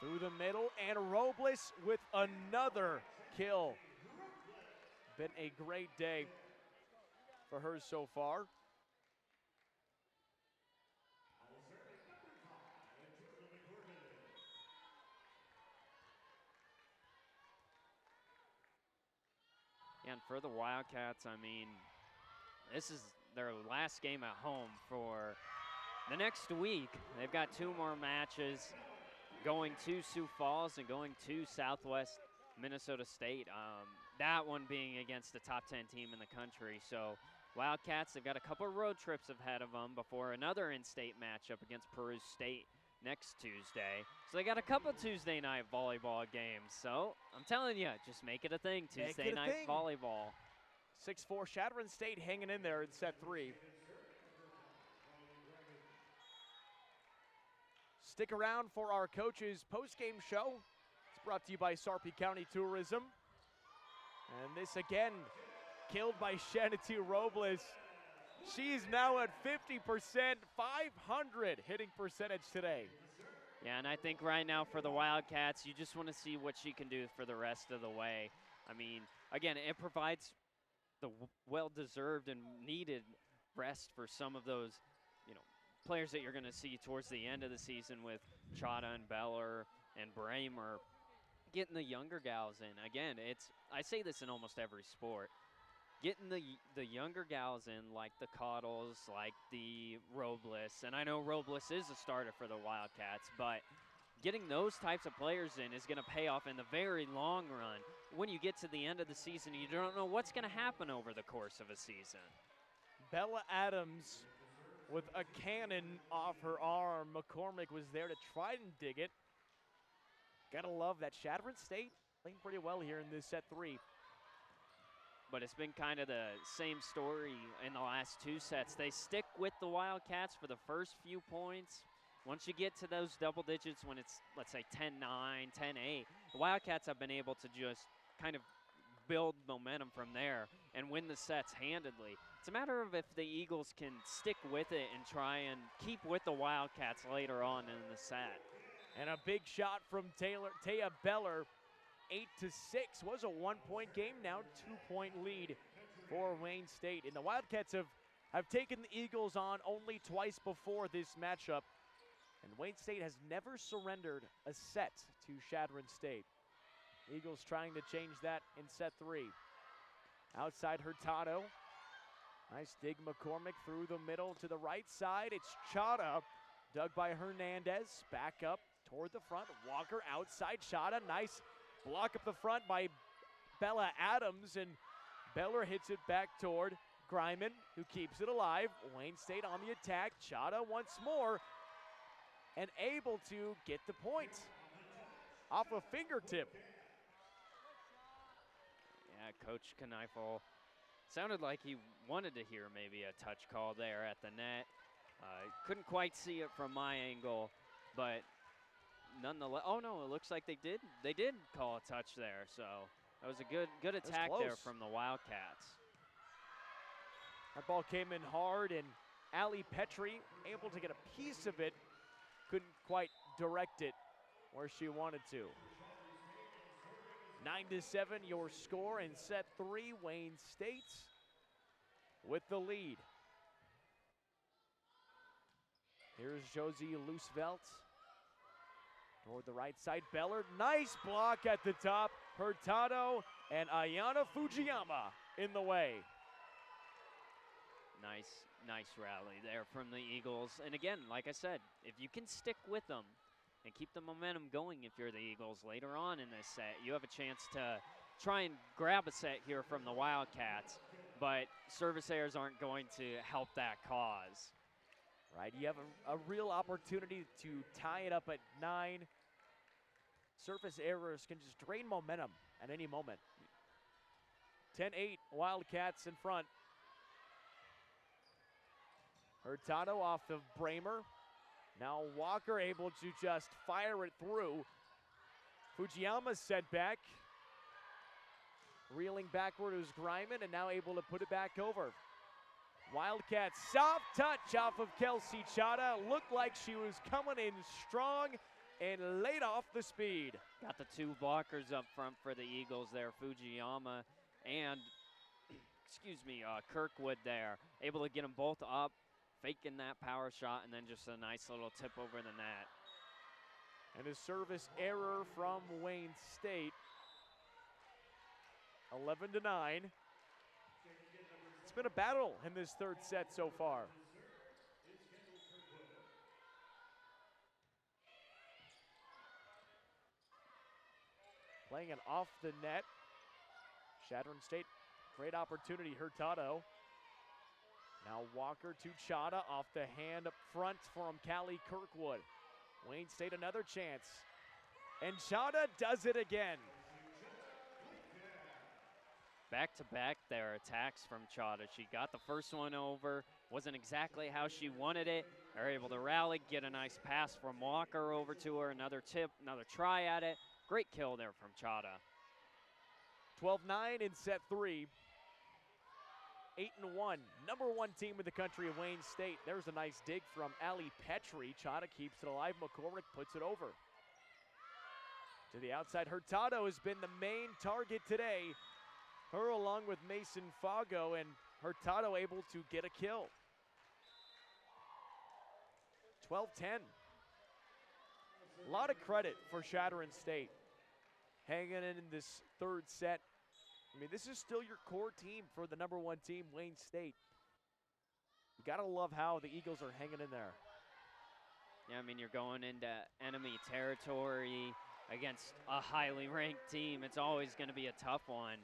Through the middle, and Robles with another kill. Been a great day for her so far. And for the Wildcats, I mean, this is their last game at home for the next week. They've got 2 more matches, going to Sioux Falls and going to Southwest Minnesota State. That one being against the top 10 team in the country. So Wildcats, they've got a couple of road trips ahead of them before another in-state matchup against Peru State next Tuesday. So they got a couple Tuesday night volleyball games. So I'm telling you, just make it a thing, Tuesday night volleyball. 6-4 Chadron State hanging in there in set 3. Stick around for our coach's post-game show. It's brought to you by Sarpy County Tourism. And this again, killed by Shanitu Robles. She's now at 50%, 500 hitting percentage today. Yeah, and I think right now for the Wildcats, you just want to see what she can do for the rest of the way. I mean, again, it provides the well-deserved and needed rest for some of those, players that you're going to see towards the end of the season with Chada and Beller and Bramer, getting the younger gals in. Again, I say this in almost every sport. Getting the younger gals in, like the Cottles, like the Robles, and I know Robles is a starter for the Wildcats, but getting those types of players in is going to pay off in the very long run. When you get to the end of the season, you don't know what's going to happen over the course of a season. Bella Adams with a cannon off her arm. McCormick was there to try and dig it. Gotta love that. Chadron State playing pretty well here in this set 3. But it's been kind of the same story in the last 2 sets. They stick with the Wildcats for the first few points. Once you get to those double digits, when it's, let's say, 10-9, 10-8, the Wildcats have been able to just kind of build momentum from there and win the sets handedly. It's a matter of if the Eagles can stick with it and try and keep with the Wildcats later on in the set. And a big shot from Taya Beller. 8-6 was a 1-point game, now 2-point lead for Wayne State. And the Wildcats have taken the Eagles on only twice before this matchup. And Wayne State has never surrendered a set to Chadron State. Eagles trying to change that in set 3. Outside Hurtado. Nice dig McCormick through the middle to the right side. It's Chada, dug by Hernandez. Back up toward the front. Walker outside Chada. Nice block up the front by Bella Adams, and Beller hits it back toward Greiman, who keeps it alive. Wayne State on the attack. Chada once more, and able to get the point off a fingertip. Yeah, Coach Kneifel sounded like he wanted to hear maybe a touch call there at the net. Couldn't quite see it from my angle, but nonetheless, oh no, it looks like they did call a touch there. So that was a good attack there from the Wildcats. That ball came in hard, and Allie Petrie able to get a piece of it. Couldn't quite direct it where she wanted to. 9-7 your score in set 3. Wayne State with the lead. Here's Josie Loosevelt toward the right side. Beller, nice block at the top. Hurtado and Ayana Fujiyama in the way. Nice rally there from the Eagles. And again, like I said, if you can stick with them and keep the momentum going if you're the Eagles later on in this set, you have a chance to try and grab a set here from the Wildcats, but service errors aren't going to help that cause. Right, you have a real opportunity to tie it up at 9. Surface errors can just drain momentum at any moment. 10-8, Wildcats in front. Hurtado off of Bramer. Now Walker able to just fire it through. Fujiyama set back. Reeling backward is Greiman, and now able to put it back over. Wildcats soft touch off of Kelsey Chada. Looked like she was coming in strong. and laid off the speed. Got the two blockers up front for the Eagles there, Fujiyama and, Kirkwood there. Able to get them both up, faking that power shot, and then just a nice little tip over the net. And a service error from Wayne State. 11-9. It's been a battle in this third set so far. Playing it off the net. Chadron State, great opportunity. Hurtado. Now Walker to Chada, off the hand up front from Callie Kirkwood. Wayne State another chance. And Chada does it again. Back-to-back there attacks from Chada. She got the first one over. Wasn't exactly how she wanted it. They're able to rally, get a nice pass from Walker over to her. Another tip, another try at it. Great kill there from Chada. 12-9 in set 3. 8-1, number 1 team in the country of Wayne State. There's a nice dig from Ali Petrie. Chada keeps it alive. McCormick puts it over. To the outside, Hurtado has been the main target today. Her along with Mason Fago, and Hurtado able to get a kill. 12-10. A lot of credit for Chadron State. Hanging in this third set. I mean, this is still your core team for the number 1 team, Wayne State. You gotta love how the Eagles are hanging in there. Yeah, I mean, you're going into enemy territory against a highly ranked team. It's always gonna be a tough one.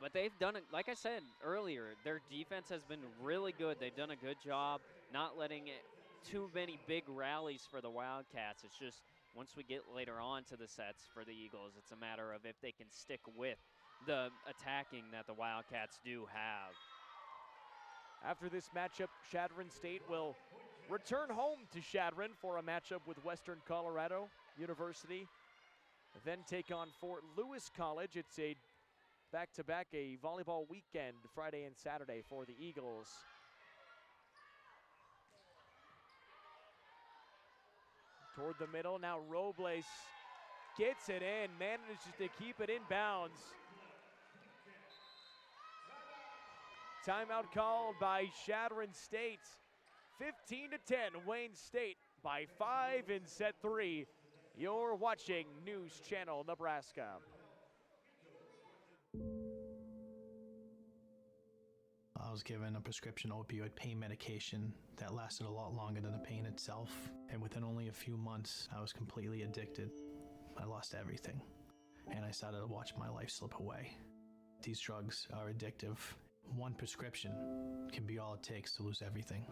But they've done it, like I said earlier, their defense has been really good. They've done a good job not letting too many big rallies for the Wildcats. It's just once we get later on to the sets for the Eagles, it's a matter of if they can stick with the attacking that the Wildcats do have. After this matchup, Chadron State will return home to Chadron for a matchup with Western Colorado University. Then take on Fort Lewis College. It's a back-to-back, a volleyball weekend, Friday and Saturday for the Eagles. Toward the middle, now Robles gets it in, manages to keep it in bounds. Timeout called by Chadron State. 15-10, Wayne State by 5 in set 3. You're watching News Channel Nebraska. I was given a prescription opioid pain medication that lasted a lot longer than the pain itself. And within only a few months, I was completely addicted. I lost everything. And I started to watch my life slip away. These drugs are addictive. One prescription can be all it takes to lose everything.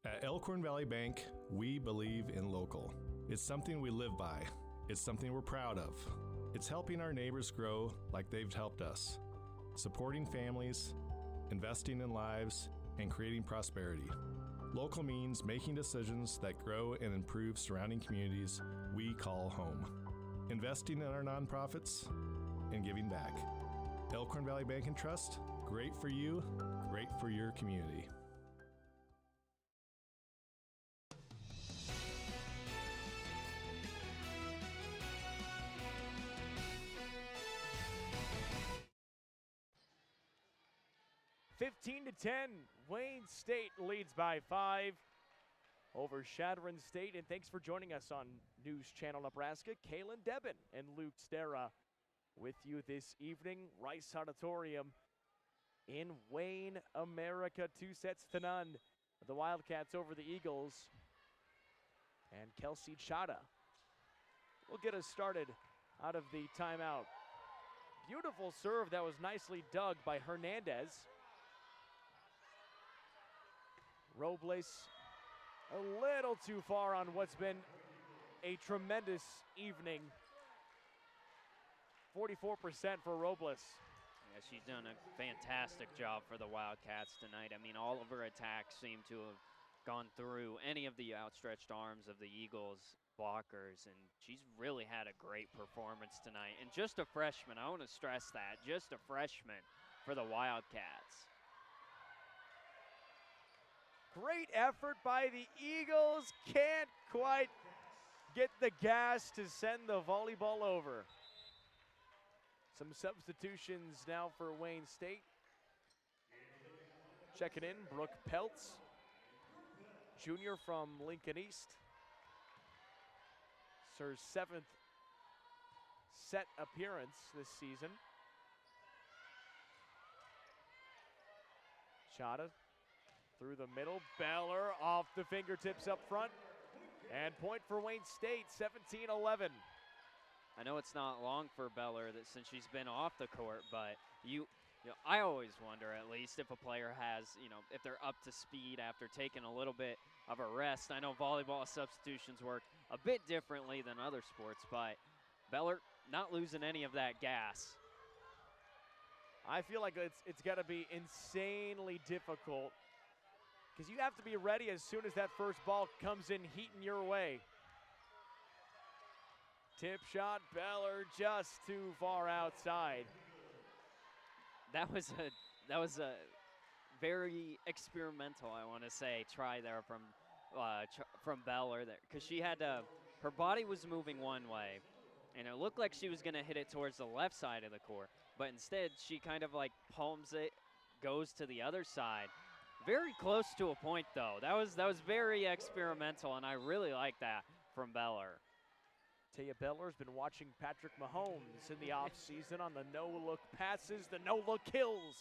At Elkhorn Valley Bank, we believe in local. It's something we live by. It's something we're proud of. It's helping our neighbors grow like they've helped us. Supporting families, investing in lives, and creating prosperity. Local means making decisions that grow and improve surrounding communities we call home. Investing in our nonprofits and giving back. Elkhorn Valley Bank and Trust, great for you, great for your community. (15-10), Wayne State leads by 5 over Chadron State. And thanks for joining us on News Channel Nebraska. Kaylin Debin and Luke Stera with you this evening. Rice Auditorium in Wayne, America. 2-0. The Wildcats over the Eagles. And Kelsey Chada will get us started out of the timeout. Beautiful serve that was nicely dug by Hernandez. Robles a little too far on what's been a tremendous evening. 44% for Robles. Yeah, she's done a fantastic job for the Wildcats tonight. I mean, all of her attacks seem to have gone through any of the outstretched arms of the Eagles blockers, and she's really had a great performance tonight. And just a freshman, I want to stress that, just a freshman for the Wildcats. Great effort by the Eagles. Can't quite get the gas to send the volleyball over. Some substitutions now for Wayne State. Checking in, Brooke Peltz, junior from Lincoln East. It's her 7th set appearance this season. Chada through the middle, Beller off the fingertips up front. And point for Wayne State, 17-11. I know it's not long for Beller that since she's been off the court, but I always wonder at least if a player has, if they're up to speed after taking a little bit of a rest. I know volleyball substitutions work a bit differently than other sports, but Beller not losing any of that gas. I feel like it's got to be insanely difficult because you have to be ready as soon as that first ball comes in heating your way. Tip shot, Beller just too far outside. That was a very experimental, I want to say, try there from Beller there, because she had her body was moving one way, and it looked like she was going to hit it towards the left side of the court, but instead she kind of like palms it, goes to the other side. Very close to a point though. That was very experimental, and I really like that from Beller. Taya Beller's been watching Patrick Mahomes in the offseason on the no-look passes, the no-look kills.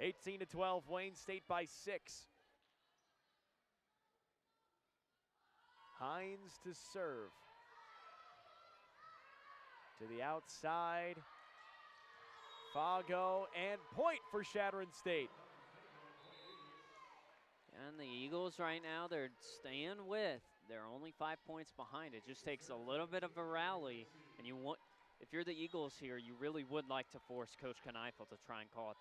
18-12, Wayne State by 6. Hines to serve. To the outside. Fago, and point for Chadron State. And the Eagles right now, they're staying with. They're only 5 points behind. It just takes a little bit of a rally, and if you're the Eagles here, you really would like to force Coach Kneifel to try and call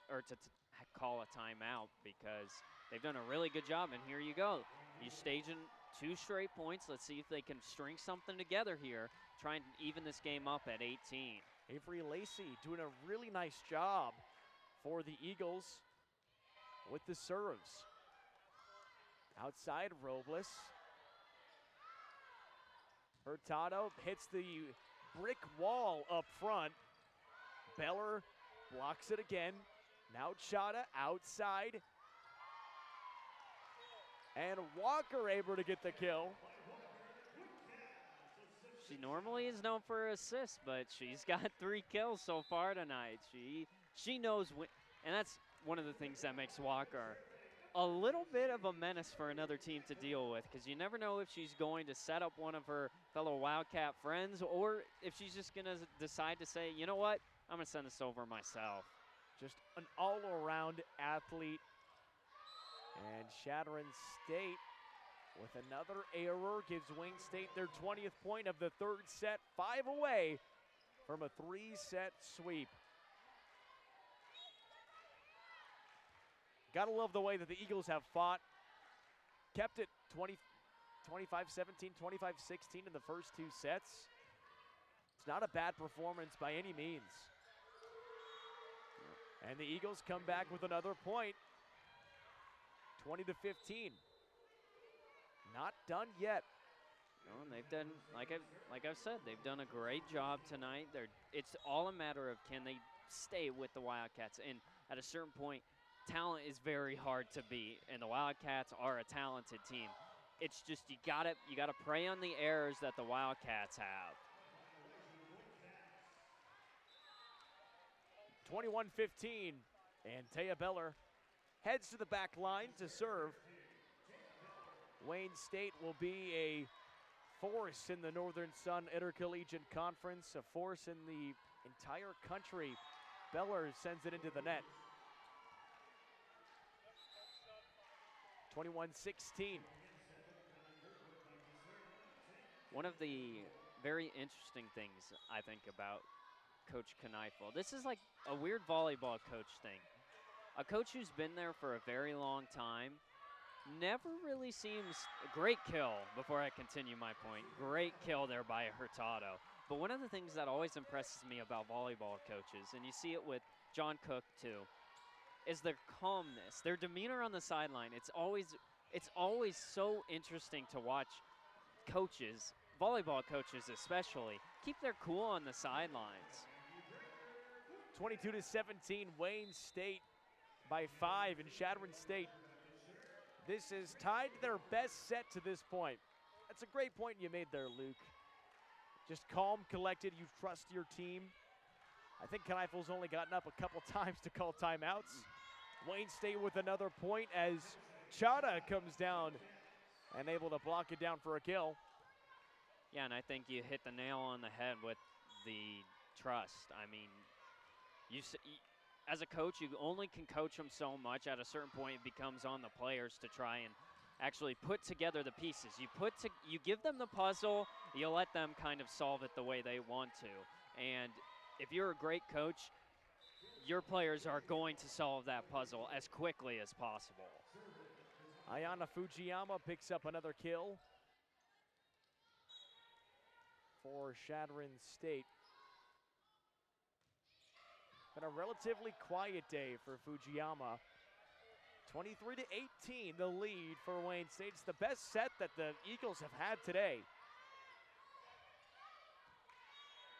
a timeout, because they've done a really good job. And here you go, you staging 2 straight points. Let's see if they can string something together here, try and even this game up at 18. Avery Lacey doing a really nice job for the Eagles with the serves. Outside Robles. Hurtado hits the brick wall up front. Beller blocks it again. Now Chada outside. And Walker able to get the kill. She normally is known for assists, but she's got 3 kills so far tonight. She knows when, and that's one of the things that makes Walker a little bit of a menace for another team to deal with, because you never know if she's going to set up one of her fellow Wildcat friends, or if she's just going to decide to say, you know what, I'm going to send this over myself. Just an all-around athlete. And Chadron State, with another error, gives Wayne State their 20th point of the 3rd set, 5 away from a 3-set sweep. Gotta love the way that the Eagles have fought. Kept it 25-17, 25-16 in the first 2 sets. It's not a bad performance by any means. And the Eagles come back with another point. 20-15. Not done yet. No, and they've done, like I've said, they've done a great job tonight. It's all a matter of can they stay with the Wildcats. And at a certain point, talent is very hard to beat, and the Wildcats are a talented team. It's just you gotta prey on the errors that the Wildcats have. 21-15, and Taya Beller heads to the back line to serve. Wayne State will be a force in the Northern Sun Intercollegiate Conference, a force in the entire country. Beller sends it into the net. 21-16. One of the very interesting things I think about Coach Kneifel, this is like a weird volleyball coach thing. A coach who's been there for a very long time never really seems great kill before I continue my point. Great kill there by Hurtado. But one of the things that always impresses me about volleyball coaches, and you see it with John Cook too, is their calmness, their demeanor on the sideline. It's always so interesting to watch coaches, volleyball coaches especially, keep their cool on the sidelines. 22-17, Wayne State by 5 in Chadron State. This is tied to their best set to this point. That's a great point you made there, Luke. Just calm, collected, you trust your team. I think Kneifel's only gotten up a couple times to call timeouts. Wayne State with another point as Chada comes down and able to block it down for a kill. Yeah, and I think you hit the nail on the head with the trust. I mean, as a coach, you only can coach them so much. At a certain point, it becomes on the players to try and actually put together the pieces. You give them the puzzle, you let them kind of solve it the way they want to. And if you're a great coach, your players are going to solve that puzzle as quickly as possible. Ayana Fujiyama picks up another kill for Chadron State. Been a relatively quiet day for Fujiyama. 23-18, the lead for Wayne State. It's the best set that the Eagles have had today.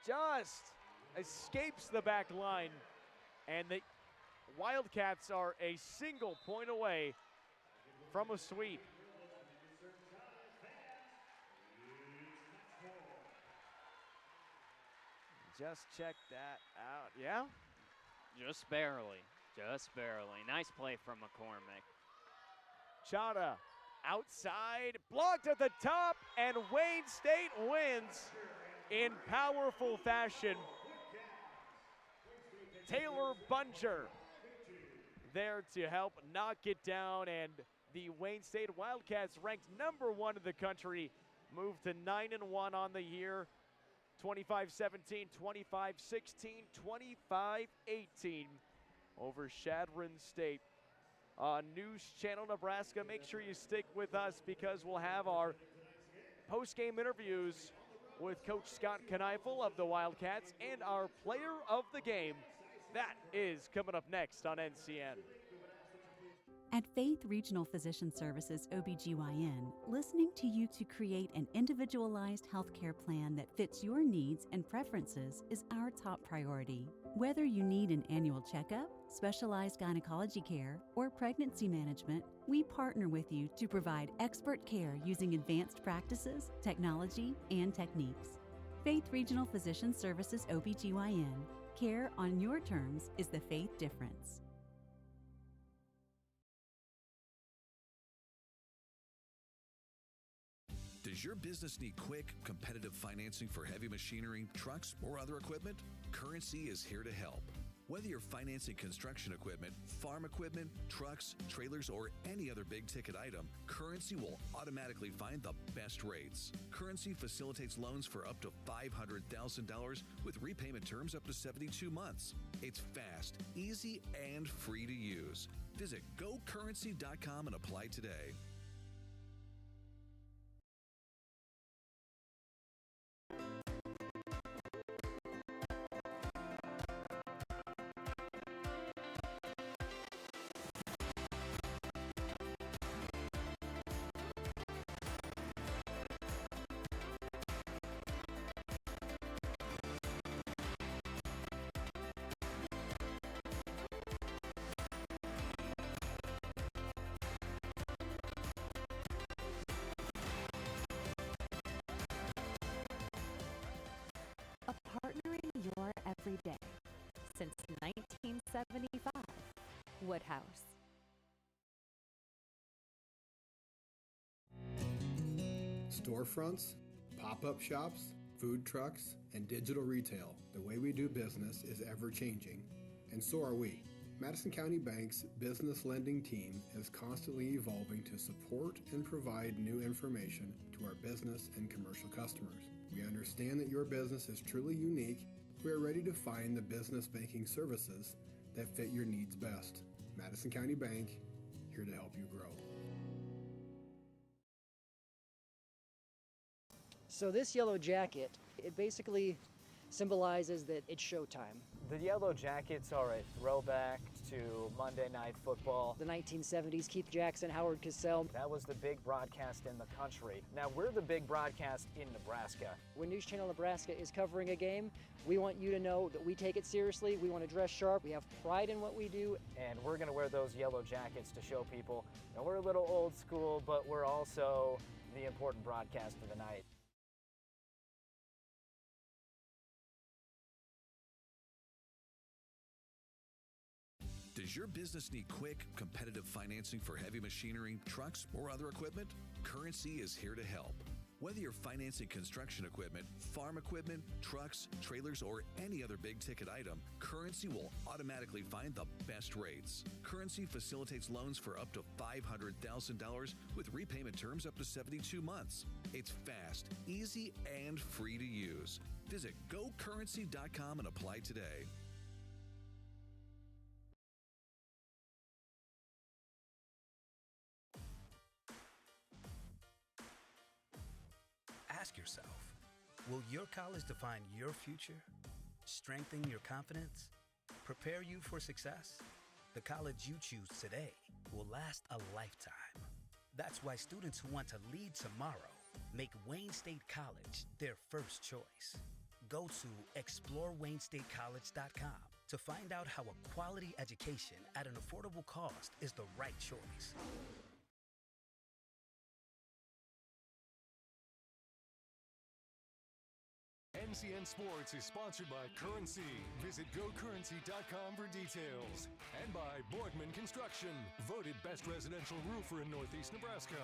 Just escapes the back line, and the Wildcats are a single point away from a sweep. Just check that out. Yeah? Just barely. Just barely. Nice play from McCormick. Chada outside, blocked at the top, and Wayne State wins in powerful fashion. Taylor Bunger there to help knock it down, and the Wayne State Wildcats, ranked number 1 in the country, move to 9-1 on the year. 25-17, 25-16, 25-18 over Chadron State. News Channel Nebraska, make sure you stick with us because we'll have our post-game interviews with Coach Scott Kneifel of the Wildcats and our player of the game. That is coming up next on NCN. At Faith Regional Physician Services OBGYN, listening to you to create an individualized healthcare plan that fits your needs and preferences is our top priority. Whether you need an annual checkup, specialized gynecology care, or pregnancy management, we partner with you to provide expert care using advanced practices, technology, and techniques. Faith Regional Physician Services OBGYN. Care on your terms is the Faith difference. Does your business need quick, competitive financing for heavy machinery, trucks, or other equipment? Currency is here to help. Whether you're financing construction equipment, farm equipment, trucks, trailers, or any other big-ticket item, Currency will automatically find the best rates. Currency facilitates loans for up to $500,000 with repayment terms up to 72 months. It's fast, easy, and free to use. Visit gocurrency.com and apply today. Partnering your everyday since 1975. Woodhouse. Storefronts, pop-up shops, food trucks, and digital retail. The way we do business is ever-changing, and so are we. Madison County Bank's business lending team is constantly evolving to support and provide new information to our business and commercial customers. We understand that your business is truly unique. We are ready to find the business banking services that fit your needs best. Madison County Bank, here to help you grow. So this yellow jacket, it basically symbolizes that it's showtime. The yellow jackets are a throwback to Monday Night Football. The 1970s, Keith Jackson, Howard Cosell. That was the big broadcast in the country. Now we're the big broadcast in Nebraska. When News Channel Nebraska is covering a game, we want you to know that we take it seriously. We want to dress sharp. We have pride in what we do. And we're going to wear those yellow jackets to show people. Now we're a little old school, but we're also the important broadcast of the night. Does your business need quick, competitive financing for heavy machinery, trucks, or other equipment? Currency is here to help. Whether you're financing construction equipment, farm equipment, trucks, trailers, or any other big-ticket item, Currency will automatically find the best rates. Currency facilitates loans for up to $500,000 with repayment terms up to 72 months. It's fast, easy, and free to use. Visit gocurrency.com and apply today. Ask yourself, will your college define your future? Strengthen your confidence? Prepare you for success? The college you choose today will last a lifetime. That's why students who want to lead tomorrow make Wayne State College their first choice. Go to explorewaynestate.college.com to find out how a quality education at an affordable cost is the right choice. NCN Sports is sponsored by Currency. Visit gocurrency.com for details. And by Boardman Construction, voted best residential roofer in Northeast Nebraska.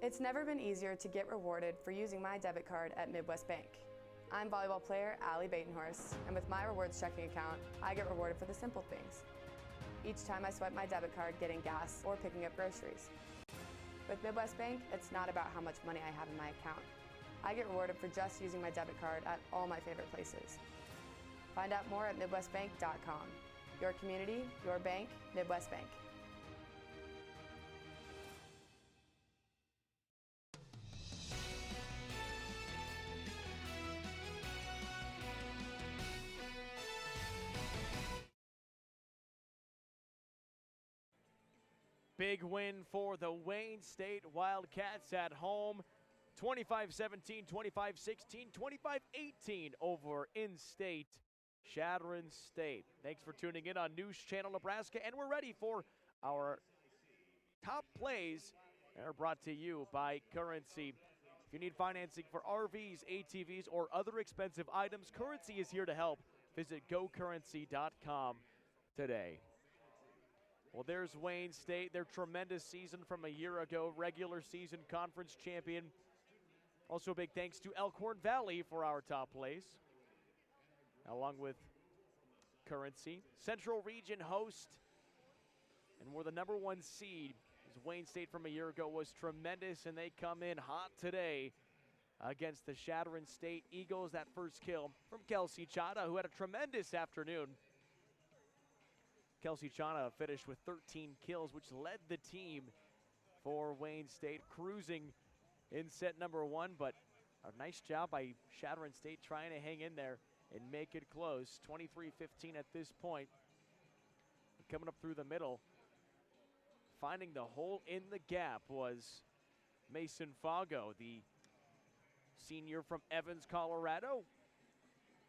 It's never been easier to get rewarded for using my debit card at Midwest Bank. I'm volleyball player Allie Batenhorst, and with my rewards checking account, I get rewarded for the simple things. Each time I swipe my debit card getting gas or picking up groceries. With Midwest Bank, it's not about how much money I have in my account. I get rewarded for just using my debit card at all my favorite places. Find out more at MidwestBank.com. Your community, your bank, Midwest Bank. Big win for the Wayne State Wildcats at home. 25-17, 25-16, 25-18 over in-state Chadron State. Thanks for tuning in on News Channel Nebraska, and we're ready for our top plays that are brought to you by Currency. If you need financing for RVs, ATVs, or other expensive items, Currency is here to help. Visit gocurrency.com today. Well, there's Wayne State, their tremendous season from a year ago, regular season conference champion. Also, a big thanks to Elkhorn Valley for our top plays, along with Currency. Central Region host, and we're the #1 seed. As Wayne State from a year ago was tremendous, and they come in hot today against the Chadron State Eagles. That first kill from Kelsey Chada, who had a tremendous afternoon. Kelsey Chana finished with 13 kills, which led the team for Wayne State, cruising in set #1, but a nice job by Chadron State trying to hang in there and make it close. 23-15 at this point. Coming up through the middle, finding the hole in the gap was Mason Fago, the senior from Evans, Colorado.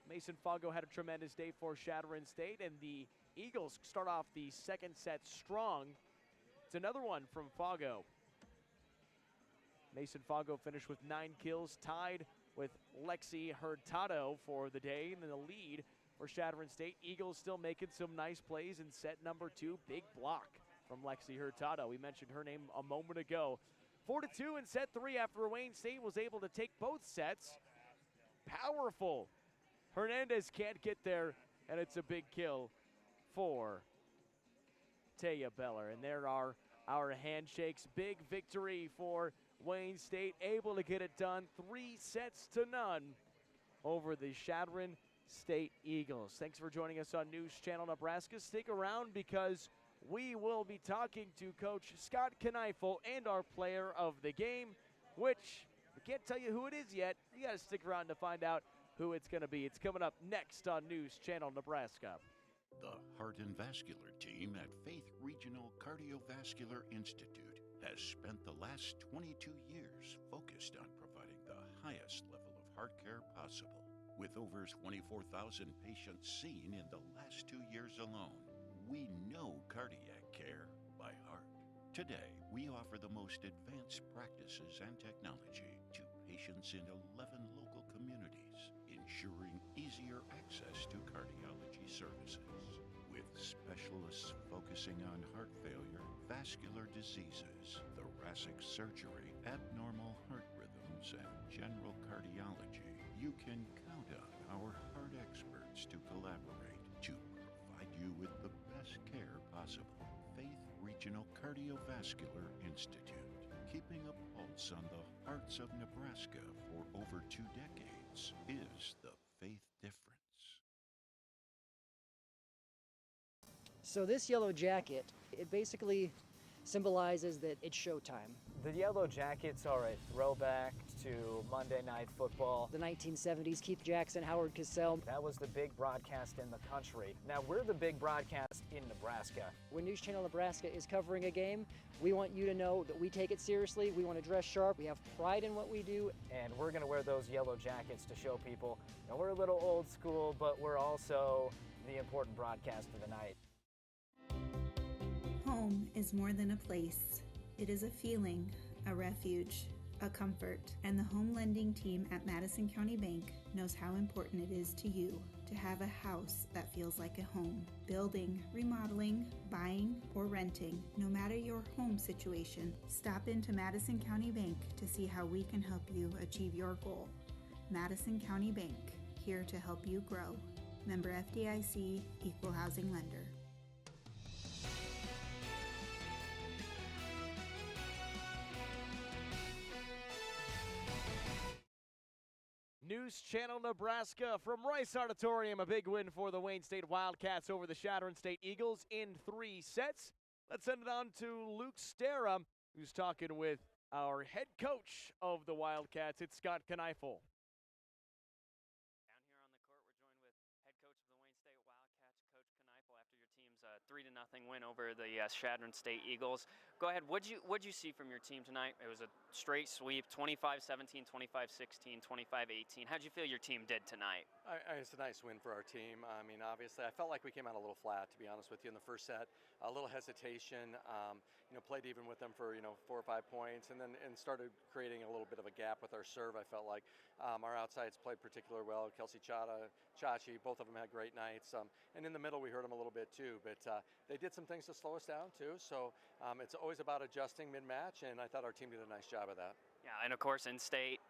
Mason Fago had a tremendous day for Chadron State, and the Eagles start off the second set strong. It's another one from Fago. Mason Fago finished with 9 kills, tied with Lexi Hurtado for the day in the lead for Chadron State. Eagles still making some nice plays in set #2. Big block from Lexi Hurtado. We mentioned her name a moment ago. 4-2 in set 3 after Wayne State was able to take both sets. Powerful. Hernandez can't get there, and it's a big kill for Taya Beller. And there are our handshakes. Big victory for Wayne State, able to get it done 3-0 over the Chadron State Eagles. Thanks for joining us on News Channel Nebraska. Stick around because we will be talking to Coach Scott Kneifel and our player of the game, which we can't tell you who it is yet. You got to stick around to find out who it's going to be. It's coming up next on News Channel Nebraska. The Heart and Vascular team at Faith Regional Cardiovascular Institute has spent the last 22 years focused on providing the highest level of heart care possible. With over 24,000 patients seen in the last 2 years alone, we know cardiac care by heart. Today, we offer the most advanced practices and technology to patients in 11 local communities, ensuring easier access to cardiology services. With specialists focusing on heart failure, vascular diseases, thoracic surgery, abnormal heart rhythms, and general cardiology, you can count on our heart experts to collaborate to provide you with the best care possible. Faith Regional Cardiovascular Institute, keeping a pulse on the hearts of Nebraska for over 2 decades, is the faith difference. So this yellow jacket, it basically symbolizes that it's showtime. The Yellow Jackets are a throwback to Monday Night Football. The 1970s, Keith Jackson, Howard Cosell. That was the big broadcast in the country. Now we're the big broadcast in Nebraska. When News Channel Nebraska is covering a game, we want you to know that we take it seriously. We want to dress sharp. We have pride in what we do. And we're going to wear those yellow jackets to show people, you know, we're a little old school, but we're also the important broadcast of the night. Home is more than a place. It is a feeling, a refuge, a comfort, and the home lending team at Madison County Bank knows how important it is to you to have a house that feels like a home. Building, remodeling, buying, or renting, no matter your home situation, stop into Madison County Bank to see how we can help you achieve your goal. Madison County Bank, here to help you grow. Member FDIC, Equal Housing Lender. News Channel Nebraska from Rice Auditorium. A big win for the Wayne State Wildcats over the Chadron State Eagles in 3 sets. Let's send it on to Luke Stera, who's talking with our head coach of the Wildcats. It's Scott Kneifel. Down here on the court, we're joined with head coach of the Wayne State Wildcats, Coach Kneifel, after your team's 3-0 win over the Chadron State Eagles. Go ahead. What'd you see from your team tonight? It was a straight sweep, 25-17, 25-16, 25-18. How'd you feel your team did tonight? It's a nice win for our team. I mean, obviously, I felt like we came out a little flat, to be honest with you, in the first set. A little hesitation. Played even with them for 4 or 5 points, and started creating a little bit of a gap with our serve. I felt like our outsides played particularly well. Kelsey Chachi, both of them had great nights. And in the middle, we hurt them a little bit too. But they did some things to slow us down too. So it's always about adjusting mid-match, and I thought our team did a nice job of that. Yeah, and of course in state,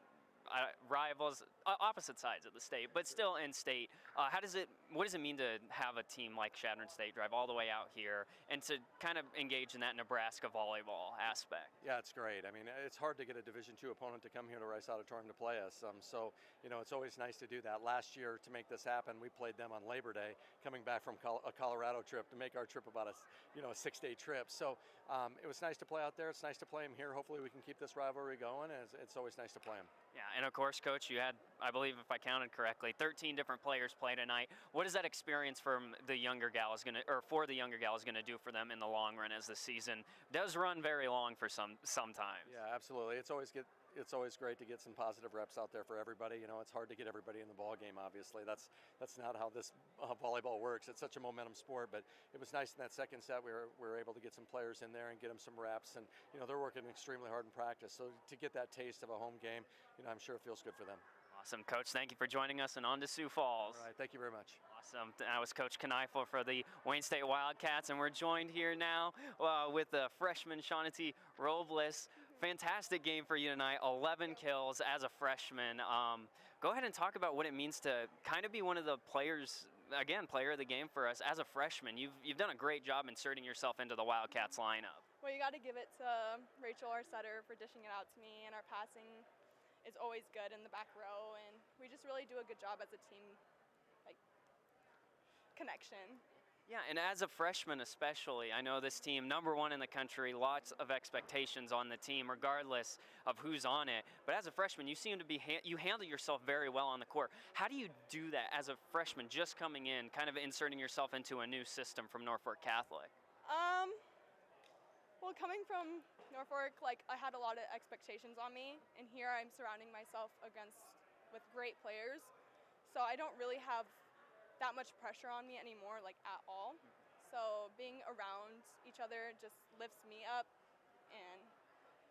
rivals, opposite sides of the state, but still in state. What does it mean to have a team like Chadron State drive all the way out here and to kind of engage in that Nebraska volleyball aspect? Yeah, it's great. I mean, it's hard to get a Division II opponent to come here to Rice Auditorium to play us. So it's always nice to do that. Last year, to make this happen, we played them on Labor Day, coming back from a Colorado trip to make our trip about a 6-day trip. So it was nice to play out there. It's nice to play them here. Hopefully, we can keep this rivalry going. It's always nice to play them. Yeah, and of course, Coach, you had, I believe, if I counted correctly, 13 different players play tonight. What is that experience for the younger gals gonna do for them in the long run, as the season does run very long for sometimes? Yeah, absolutely. It's always great to get some positive reps out there for everybody. It's hard to get everybody in the ball game. Obviously, that's not how this volleyball works. It's such a momentum sport. But it was nice in that second set we were able to get some players in there and get them some reps. And they're working extremely hard in practice. So to get that taste of a home game, I'm sure it feels good for them. Awesome, Coach. Thank you for joining us, and on to Sioux Falls. All right, thank you very much. Awesome. That was Coach Kneifel for the Wayne State Wildcats, and we're joined here now with the freshman Shaunati Robles. Fantastic game for you tonight, 11 kills as a freshman. Go ahead and talk about what it means to kind of be one of the players, again, player of the game for us as a freshman. You've done a great job inserting yourself into the Wildcats lineup. Well, you got to give it to Rachel, our setter, for dishing it out to me, and our passing is always good in the back row, and we just really do a good job as a team, like connection. Yeah, and as a freshman especially, I know this team, number 1 in the country, lots of expectations on the team regardless of who's on it. But as a freshman, you seem to be, you handle yourself very well on the court. How do you do that as a freshman just coming in, kind of inserting yourself into a new system from Norfolk Catholic? Well, coming from Norfolk, like I had a lot of expectations on me, and here I'm surrounding myself with great players. So I don't really have that much pressure on me anymore, like at all. So being around each other just lifts me up, and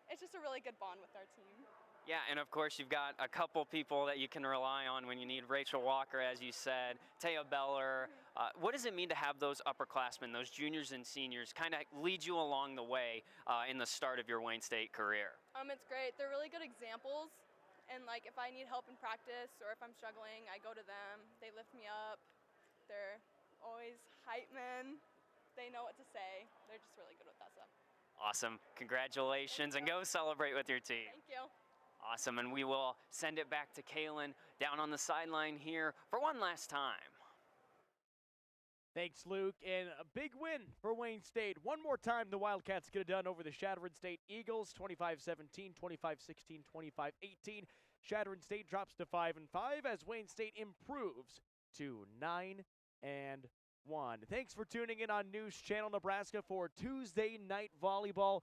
it's just a really good bond with our team. Yeah, and of course you've got a couple people that you can rely on when you need. Rachel Walker, as you said, Taya Beller. What does it mean to have those upperclassmen, those juniors and seniors, kind of lead you along the way in the start of your Wayne State career? It's great. They're really good examples, and like if I need help in practice or if I'm struggling, I go to them. They lift me up. They're always hype men. They know what to say. They're just really good with that stuff. Awesome. Congratulations, and go celebrate with your team. Thank you. Awesome, and we will send it back to Kaylin down on the sideline here for one last time. Thanks, Luke, and a big win for Wayne State. One more time, the Wildcats get it done over the Chadron State Eagles, 25-17, 25-16, 25-18. Chadron State drops to 5-5 as Wayne State improves to 9-1. Thanks for tuning in on News Channel Nebraska for Tuesday Night Volleyball.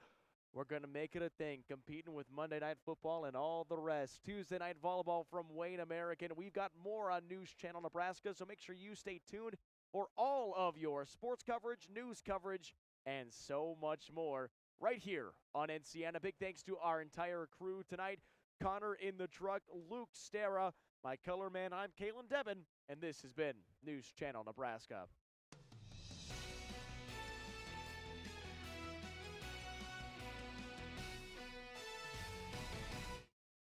We're going to make it a thing, competing with Monday Night Football and all the rest. Tuesday Night Volleyball from Wayne American. We've got more on News Channel Nebraska, so make sure you stay tuned for all of your sports coverage, news coverage, and so much more right here on NCN. A big thanks to our entire crew tonight. Connor in the truck, Luke Stera, my color man, I'm Kalen Devin, and this has been News Channel Nebraska.